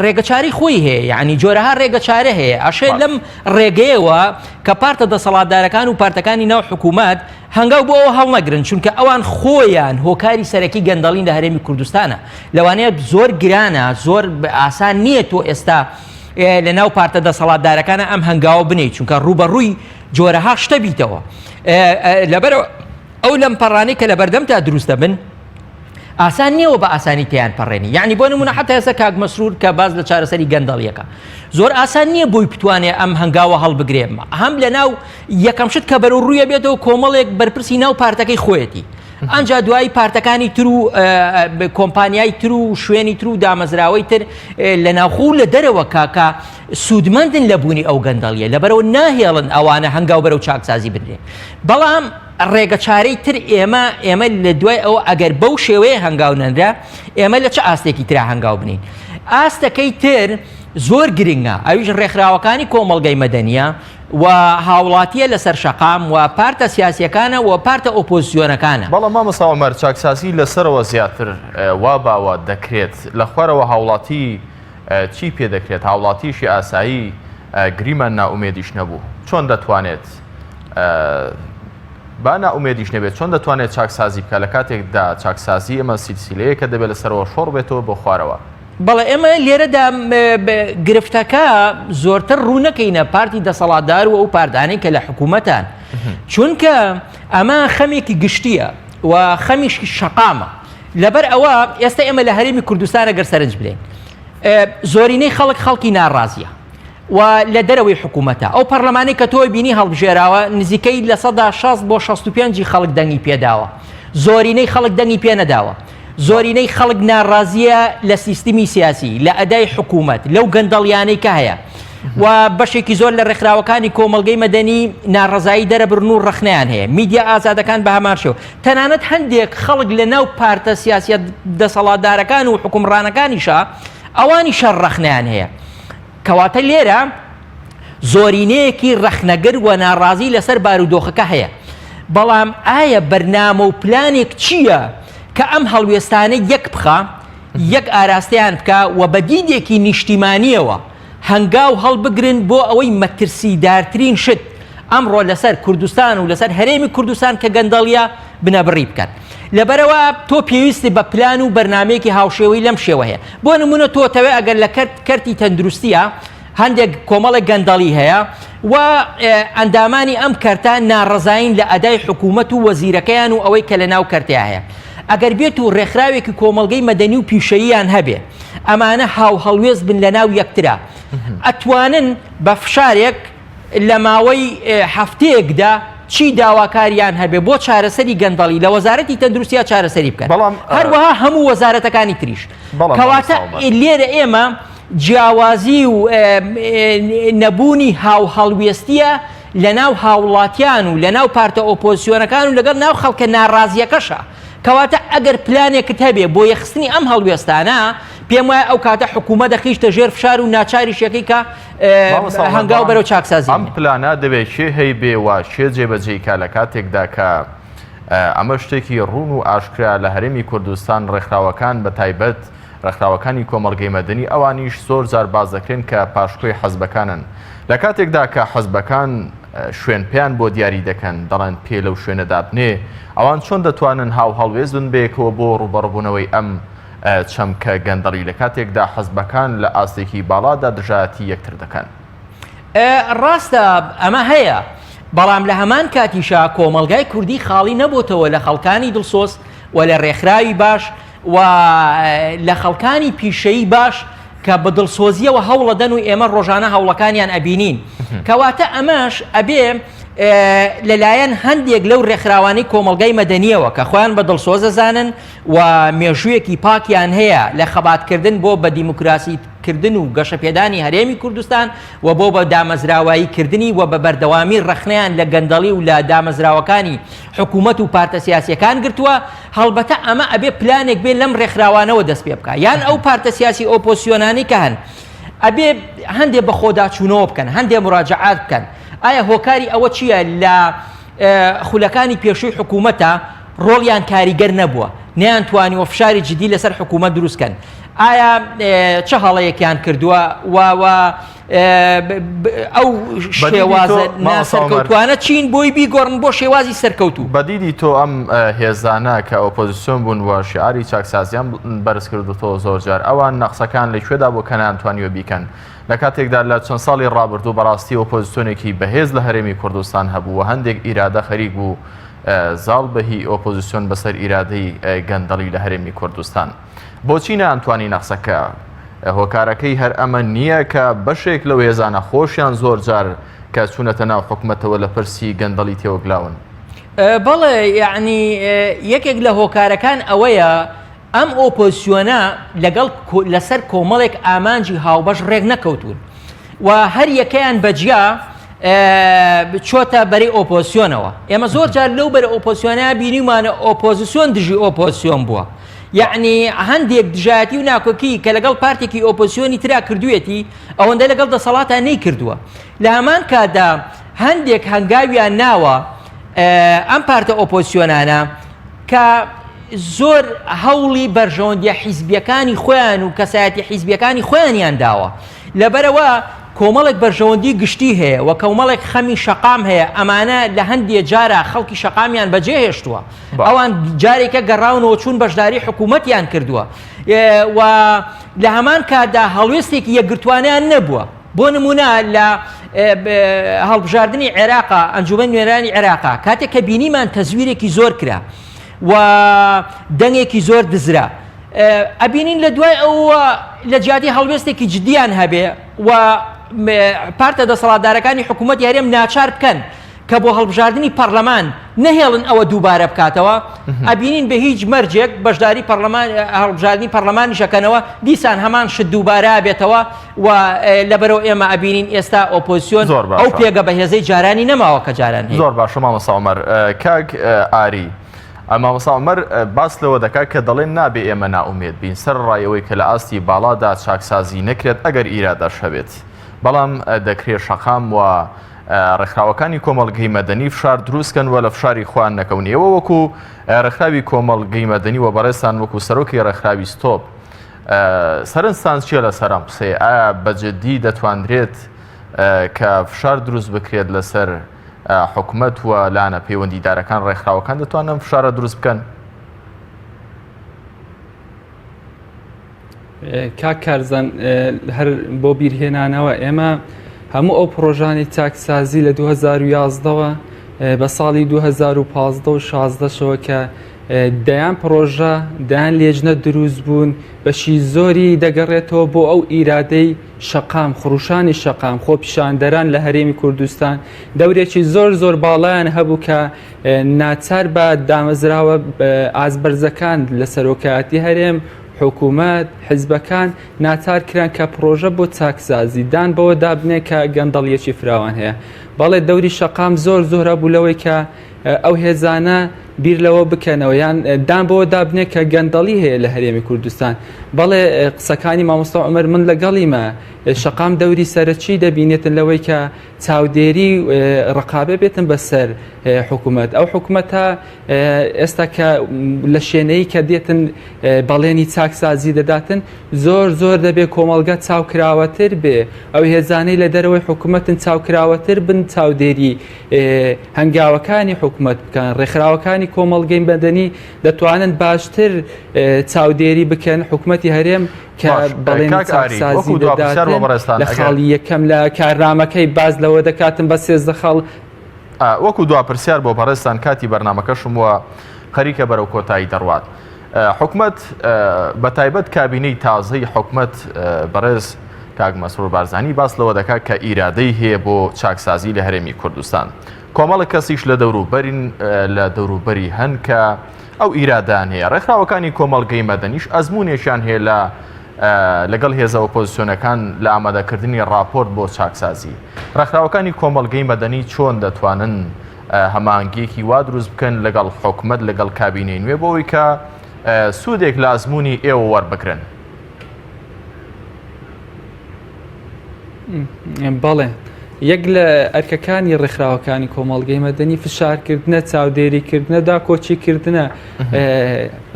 ڕێگەچاری خۆی هەیە یعنی جۆرەها ڕێگەچارە هەیە ئەشێ لەم ڕێگەیەوە کە پارتە دەسەڵاتدارەکان و پارتەکانی ناو حکوومەت هەنگاو بۆ ئەوە هەڵ نەگرن چونکە ئەوان خۆیان هۆکاری سەرەکی گەندەڵین لە هەرێمی کوردستانە لەوانەیە زۆر گرانە زۆر ئاسان نییە تۆ ئێستا لە ناو پارتە دەسەڵاتدارەکانە ئەم هەنگاوە بنیت چونکە ڕوبەڕووی جۆرەها شتە بیتەوە لەبەر ئەو لەم پەڕانەی کە لە بەردەم تا دروستە بن ئاسان نییەوە بە ئاسانی تیان پەڕێنی یعنی بۆ نمونە حتا ئێستا کاک مەسرور کە باز لە چارەسەری گەندەڵیەکە زۆر ئاسان نییە بۆی بتوانێت ئەم هەنگاوە هەڵبگرێ هەم لە ناو یەکەم شت کە بەرەو ڕوویە بێتەوە کۆمەڵێک بەرپرسی ناو پارتەکەی خۆیەتی ئەنجا دوایی پارتەکانی تر و کۆمپانیای تر و شوێنی تر و دامەزراوەی تر لە ناوخۆ لە دەرەوە کاکە سوودمەندن لە بوونی ئەو گەندەڵیە لەبەرەوە ناهێڵن ئەوانە هەنگاو بەرەو چاکسازی بدرێ بەڵام ڕێگەچارەی تر ئێمە لە دوای ئەوە ئەگەر بەو شێوەیە هەنگاو نەنرا ئێمە لە چه ئاستێکی ترا هەنگاو بنین ئاستەکەی تر زۆر گرنگە ئەویش ڕێکخراوەکانی کۆمەڵگەی مەدەنیە و هاوڵاتیە لەسەر شەقام و پارتە سیاسیەکانە و پارتە ئۆپۆزیسیۆنەکانە بەڵام مامۆستا عومەر چاکسازی لەسەرەوە زیاتر وا باوە دەکرێت لە خوارەوە هاوڵاتی چی پێ دەکرێت هاوڵاتیشی ئاسایی گریمان ناومێدیش نەبوو چۆن دەتوانێت با ناومێدیش نەبێت چۆن دەتوانێت چاکسازی بکە لە کاتێکدا چاکسازی ئەمە سیلسیلەیە کە دەبێت لەسەرەوە شۆڕ بێتەوە بۆ خوارەوە بەڵێ ئێمە لێرەدا گرفتەکە زۆرتر ڕوونەکەینە پارتی دەسەڵاتدار و ئەو پاردانەی کە لە حکوومەتان چونکە ئەمە خەمێکی گشتیە و خەمیشی شەقامە لەبەر ئەوە ئێستا ئێمە لە هەرێمی کوردستانە گەر سەرنج بدەین زۆرینەی خەڵکی ناڕازیە و لە دەرەوەی حکوومەتە ئەو پەرلەمانی کە تۆی بینی هەڵبژێراوە نزیکەی لە 60 بۆ 65 خەڵک دەنگی پێداوە زۆرینەی خەڵک دەنگی پێ نەداوە زۆرینەی خەڵک ناڕازیە لە سیستمی سیاسی لە ئەدای حکوومەت لەو گەندەڵیانەی کە هەیە و بەشێکی زۆر لە ڕێکخراوەکانی کۆمەڵگەی مەدەنی ناڕزایی دەرەبرن و ڕخنیان هەیە میدیا ئازادەکان بە هەمان شێوە تەنانەت هەندێک خەڵک لە ناو پارتە سیاسیە دەسەڵاتدارەکان و حکومڕانەکانیشە ئەوانی شەڕ ڕخنیان هەیە کەواتە لێرە زۆرینەیەکی ڕەخنەگر و ناڕازی لەسەر بارودۆخەکە هەیە بەڵام ئایا بەرنامە و پلانێک چییە کە ئەم هەڵوێستانە یەک بخە یەک ئاراستەیان بکە و بە دیدێکی نیشتیمانیەوە هەنگاو هەڵبگرن بۆ ئەوەی مەترسیدارترین شت ئەمڕۆ لەسەر کوردستان و لەسەر هەرێمی کوردستان کە گەندەڵیە بنەبڕی بکەن لەبەرەوە تۆ پێویستی بە پلان و بەرنمەیەکی هاوشێوەی لەم شێوە هەیە بۆ نمونە تۆتەوێ ئەگەر لە کەرتی تەندروستیە هەندێک کۆمەڵێک گەندەڵی هەیە و ئەندامانی ئەم کەرتان ناڕزاین لە ئەدای حکوومەت و وەزیرەکەیان و ئەوەی کە لە ناو کەرتەیە هەیە ئەگەر بێت و ڕێکخراوێکی کۆمەڵگەی مەدەنی و پیشەییان هەبێ ئەمانە هاو هەڵوێز بن لە ناو یەکترا ئەتوانن بە فشارێک لە ماوەی هەفتەیەکدا چی داواکاریان هەبێ بۆ چارەسەری گەندەڵی لە وەزارەتی تەندروستیە چارەسەری بکەن هەروەها هەموو وەزارەتەکانی تریش کەواتە لێرە ئێمە جیاوازی و نەبوونی هاو هەڵوێستیە لە ناو هاوڵاتیان و لە ناو پارتە ئۆپۆزیسیۆنەکان و لەگەڵ ناو خەڵکە ناڕازیەکەشە کەواتە ئەگەر پلانێکت هەبێ بۆ یەخستنی ئەم هەڵوێستانە پێم وایە ئەو کاتە حکوومەت دەخیشتە ژێر فشار و ناچاریشەکەی کە هەنگاو بەرەو چاکسازی ئەم پلانە دەبێت شێ هەی بێ و شێ جێبەجێیکا لە کاتێکدا کە ئەمە شتێکی ڕوون و ئاشکرا لە هەرێمی کوردستان ڕێکخراوەکان بە تایبەت ڕێکخراوەکانی کۆمەڵگەی مەدەنی ئەوانیش زۆر جار باز دەکرێن کە پاشکۆی حەزبەکانن لە کاتێکدا کە حەزبەکان شوێن پێیان بۆ دیاری دەکەن دەڵێن پێ لەو شوێنەدا بنێ ئەوان چۆن دەتوانن هاو هەڵوێزن بێکەوە بۆ ڕوبەڕبوونەوەی ئەم چەمکە گەندەڵی لە کاتێکدا حەزبەکان لە ئاستێکی باڵادا دژایەتی یەکتر دەکەن ڕاستە ئەمە هەیە بەڵام لە هەمان کاتیشا کۆمەلگای کوردی خاڵی نەبووتەوە لە خەڵکانی دڵسۆز و لە ڕێکخراوی باش و لە خەڵکانی پیشەیی باش کە بە دڵسۆزیەوە هەوڵەدەن و ئێمە ڕۆژانە هەوڵەکانیان ئەبینین کەواتە ئەمەش ئەبێ لەلایەن هەندێک لەو ڕێکخراوانی کۆمەڵگەی مەدەنیەوە کە خۆیان بە دڵسۆزە زانن و مێژوویەکی پاکیان هەیە لە خەباتکردن بۆ بە دیموکراسیکردن و گەشەپێدانی هەرێمی کوردستان و بۆ بە دامەزراواییکردنی و بە بەردەوامی ڕەخنەیان لە گەندەڵی و لە دامەزراوەکانی حکوومەت و پارتە سیاسیەکان گرتووە هەڵبەتە ئەمە ئەبێ پلانێک بێ لەم ڕێکخراوانەوە دەست پێ بکە یان ئەو پارتە سیاسی ئۆپۆزیسیۆنانی کە هەن ئەبێ هەندێ بە خۆداچوونەوە بکەن هەندێ مراجعات بکەن ئایا هۆکاری ئەوە چییە لە خولەکانی پێشووی حکوومەتە ڕۆڵیان کاریگەر نەبووە نەیانتوانی و فشاری جدی لەسەر حکوومەت دروستکەن ئایا چه هەڵەیەکیان کردووە ئەو شێوازە ناسەرکەوتوانە چین بۆی بیگۆڕن بۆ شێوازی سەرکەوتوو بەدیدی تۆ ئەم هێزانە کە ئۆپۆزیسیۆن بوون و شیعاری چاکسازیان بەرز کردوتەوە زۆر جار ئەوان نەخسەکان لەکوێدا بۆ کە نەیانتوانیوە بیکەن لە کاتێکدا لە چەند ساڵی ڕابردوو بەڕاستی ئۆپۆزیسیۆنێکی بەهێز لە هەرێمی کوردستان هەبوو و هەندێک ئیرادە خەریک بوو زاڵ بەهی ئۆپۆزیسیۆن بەسەر ئیرادەی گەندەڵی لە هەرێمی کوردستان بۆچی نەیانتوانی نەخسەکە هۆکارەکەی هەر ئەمە نییە کە بەشێک لەو هێزانە خۆشیان زۆر جار کە چوونەتە ناو حکوومەتەوە لە پرسی گەندەڵی تێوەگلاون بەڵێ یعنی یەکێک لە هۆکارەکان ئەوەیە ئەم ئۆپۆزیسیۆنە لەگەڵ لەسەر کۆمەڵێک ئامانجی هاوبەش ڕێک نەکەوتون و هەر یەکەیان بەجیا چۆتە بەری ئۆپۆزیسیۆنەوە ئێمە زۆر جار لەو بەرە ئۆپۆزیسیۆنە بینیمانە ئۆپۆزیسیۆن دژی ئۆپۆزیسیۆن بووە یعنی هەندێک دژایەتی و ناکۆکی کە لەگەڵ پارتێکی ئۆپۆزیسیۆنی ترا کردوێتی ئەوەندە لەگەڵ دەسەڵاتە نەی کردووە لە هەمان کاتدا هەندێک هەنگاویان ناوە ئەم پارتە ئۆپۆزیسیۆنانە کە زۆر هەوڵی بەرژەوەندیە حیزبیەکانی خۆیان و کەسایەتی حیزبیەکانی خۆیانیان داوە لەبەرەوە کۆمەڵێک بەرژەوەندی گشتی هەیە و کۆمەڵێک خەمی شەقام هەیە ئەمانە لە هەندێک جارە خەڵکی شەقامیان بەجێهێشتووە ئەوان جارێکە گەڕاونەوە چوون بەشداری حکوومەتیان کردووە و لە هەمان کاتدا هەڵوێستێکی یەکگرتوانیان نەبووە بۆ نمونە لە هەڵبژاردننی عێراقا ئەنجومەن نوێنەرانی عێراقا کاتێک کە بینیمان تەزویرێکی زۆر کرا و دەنگێکی زۆر دزرا ئەبینین لە دوای ئەوە لە جیاتی هەڵوێستێکی جدیان هەبێ و پارتە دەسەڵاتدارەکانی حکوومەتی هەرێم ناچار بکەن کە بۆ هەڵبژاردننی پەرلەمان نەهێڵن ئەوە دووبارە بکاتەوە ئەبینین بە هیچ مەرجێک بەشداری هەڵبژاردننی پەرلەمانی شەکەنەوە دیسان هەمان شت دووبارە بێتەوە و لەبەرەوە ئێمە ئەبینین ئێستا ئۆپۆزیسیۆن ئەو پێگە بەهێزەی جارانی نەماوە کە جاران هەیە. زۆر باشە مامۆستا عومەر. کاک ئاری، مامۆستا عومەر باس لەوە دەکات کە دەڵێن نابێ ئێمە ناومێت بین سەر ڕایەوەی کە لە ئاستی باڵادا چاکسازی نەکرێت ئەگەر ئیرادەش هەبێت، بەڵام دەکرێت شەقام و ڕێکخراوەکانی کۆمەڵگەی مەدەنی فشار دروستکەن و لە فشاری خوان نەکەونیەوە وەکو ڕێکخراوی کۆمەڵگەی مەدەنی و بەڕێستان وەکو سەرۆکی ڕێکخراوی ستۆپ سەرنجتان چیە لە سەرام قسەی ئایا بەجددی دەتوانرێت کە فشار دروست بکرێت لەسەر حکوومەت و لانە پەیوەندیدارەکان ڕێکخراوەکان دەتوانن فشارە دروست بکەن؟ کاک کارزان هەر بۆ بیرهێنانەوە ئێمە هەموو ئەو پرۆژانی چاکسازی لە 2011ەوە بە ساڵی 2015 و 16ەوە کە دەیان پرۆژە دایان لێژنە دروست بوون بەشی زۆری دەگەڕێتەوە بۆ ئەو ئیرادەی شەقام خڕوشانی شەقام خۆپیشاندەران لە هەرێمی کوردستان دەورێکی زۆر باڵایان هەبوو کە ناچار بە دامەزراوە ئازبەرزەکان لە سەرۆکایەتی هەرێم حکوومەت حیزبەکان ناچار کران کە پرۆژە بۆ چاکسازی دان بەوە دابنێ کە گەندەڵیەکی فراوان هەیە. بەڵێ دەوری شەقام زۆر بوو لەوەی کە ئەو هێزانە بیر لەوە بکەنەوە یان دان بەوە دابنێ کە گەندەڵی هەیە لە هەرێمی کوردستان. بەڵێ قسەکانی مامۆستا عومەر من لەگەڵیمە شەقام دەوری سەرەکی دەبینێتن لەوەی کە چاودێری ڕقابە بێتن بەسەر حکوومەت. ئەو حکوومەتە ئێستا کە لە شوێنەی کە دێتن بەڵێنی چاکسازی دەداتن زۆر دەبێت کۆمەڵگە چاوکراوەتر بێ ئەو هێزانەی لە دەرەوەی حکوومەتن چاوکراوەتر بن چاودێری هەنگاوەکانی حکوومەت بکەن. ڕێکخراوەکانی کۆمەڵگەی مەدەنی دەتوانن باشتر چاودێری بکەن حکوومەتی هەرێم کە بەڵێنی چاکسازی دەداتن لە خاڵی یەکەم لە کارنامەکەی باز لەوە دەکاتن بە 13 خاڵ. وەکو دوا پرسیار بۆ بەڕێستان کاتی بەرنامەکەشم وە خەریکە بەرەو کۆتایی دەڕوات. حکوومەت بە تایبەت کابینەی تازەی حکوومەت بەڕێز کاک مەسرور بارزانی باس لەوە دەکات کە ئیرادەی هەیە بۆ چاکسازی لە هەرێمی کوردستان. کۆمەڵە کەسیش لە دەوروبەری هەن کە ئەو ئیرادان هەیە. ڕێکخراوەکانی کۆمەڵگەی مەدەنیش ئەزمونێکیان هەیە لەگەڵ هێزە ئۆپۆزیسیۆنەکان لە ئامادەکردنی راپۆرت بۆ چاکسازی. ڕێکخراوەکانی کۆمەڵگەی مەدەنی چۆن دەتوانن هەمانگیەکی وا دروست بکەن لەگەڵ حکوومەت لەگەڵ کابینەی نوێ بۆەوەی کە سوودێک لە ئەزمموی ئێوە وەربگرن؟ بەڵێ یەک لە ئەرکەکانی ڕێکخراوەکانی کۆمەڵگەی مەدەنی فشارکردنە چاودێریکردنە داکۆچیکردنە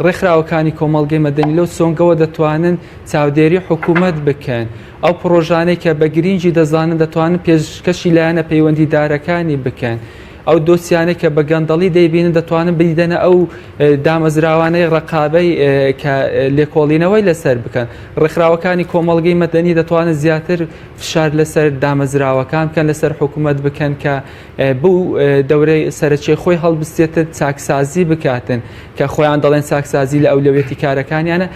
ڕێکخراوەکانی کۆمەڵگەی مەدەنی لەو سۆنگەوە دەتوانن چاودێری حکوومەت بکەن. ئەو پرۆژانەی کە بە گرنگی دەزانن دەتوانن پێشکەشی لایەنە پەیوەندیدارەکانی بکەن. ئەو دۆسیانەی کە بە گەندەڵی دەیبینن دەتوانن بریدەنە ئەو دامەزراوانەی ڕقابەی کە لێکۆڵینەوەی لەسەر بکەن. ڕێکخراوەکانی کۆمەڵگەی مەدەنی دەتوانن زیاتر فشار لەسەر دامەزراوەکان بکەن لەسەر حکوومەت بکەن کە بوو دەورەی سەرچێ خۆی هەڵبستێتە چاکسازی بکاتن کە خۆیان دەڵێن چاکسازی لە ئەولەوێتی کارەکانیانە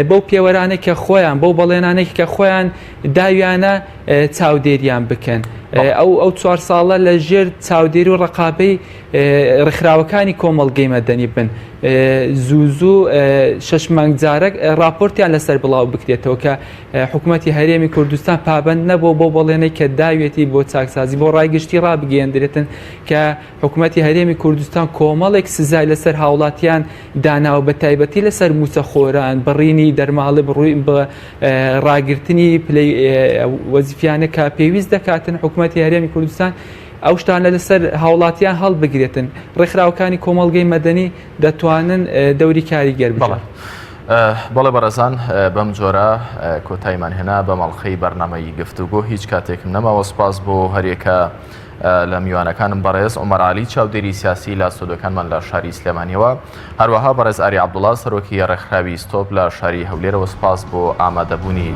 بەو پێوەرانەی کە خۆیان بەو بەڵێنانەی کە خۆیان داویانە چاودێریان بکەن. ئەو 4 ساڵە لە ژێر چاودێری و ڕقابەی ڕێکخراوەکانی کۆمەڵگەی مەدەنی بن. زوو 6 مانگ جارێک راپۆرتیان لەسەر بڵاو بکرێتەوە کە حکوومەتی هەرێمی کوردستان پابند نەبوو بۆ بەڵێنەی کە داوێتی بۆ چاکسازی بۆ ڕایگشتی ڕابگەیەندرێتن کە حکوومەتی هەرێمی کوردستان کۆمەڵێک سزای لەسەر هاوڵاتیان داناوە بە تایبەتی لەسەر موچەخۆران بڕینی دەرماڵی بڕووی بە ڕاگررتنی پلەی وەزیفیانە کە پێویست دەکاتن حکوومەتی هەرێمی کوردستان ئەو شتانە لەسەر هاوڵاتیان هەڵبگرێتن. ڕێکخراوەکانی کۆمەڵگەی مەدەنی دەتوانن دەوری کاریگەر بڵێ. بەڵێ بەڕێزان بەم جۆرە کۆتاییمان هێنا بە مەڵخەی بەرنامەی گفتوگۆ هیچ کاتێکم نەماوە. سپاس بۆ هەرێکە لە میوانەکانم بەڕێز عومەر عالی چاودێری سیاسی لە سودۆکانمان لە شاری سلێمانیەوە، هەروەها بەڕێز ئاری عەبدوڵڵا سەرۆکی ڕێکخراوی ستۆپ لە شاری هەولێرەوە. سپاس بۆ ئامادەبوونی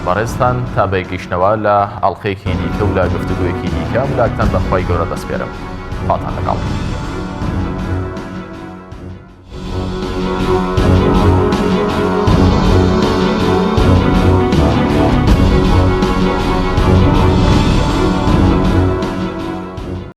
بەڕێزتان تا بەگەیشتنەوە لە ئەڵقەیەکی دیکە و لە گفتوگۆیەکی دیکە ولاکتان بەخوای گەورە دەسپێرم. خاتان لەگەڵ.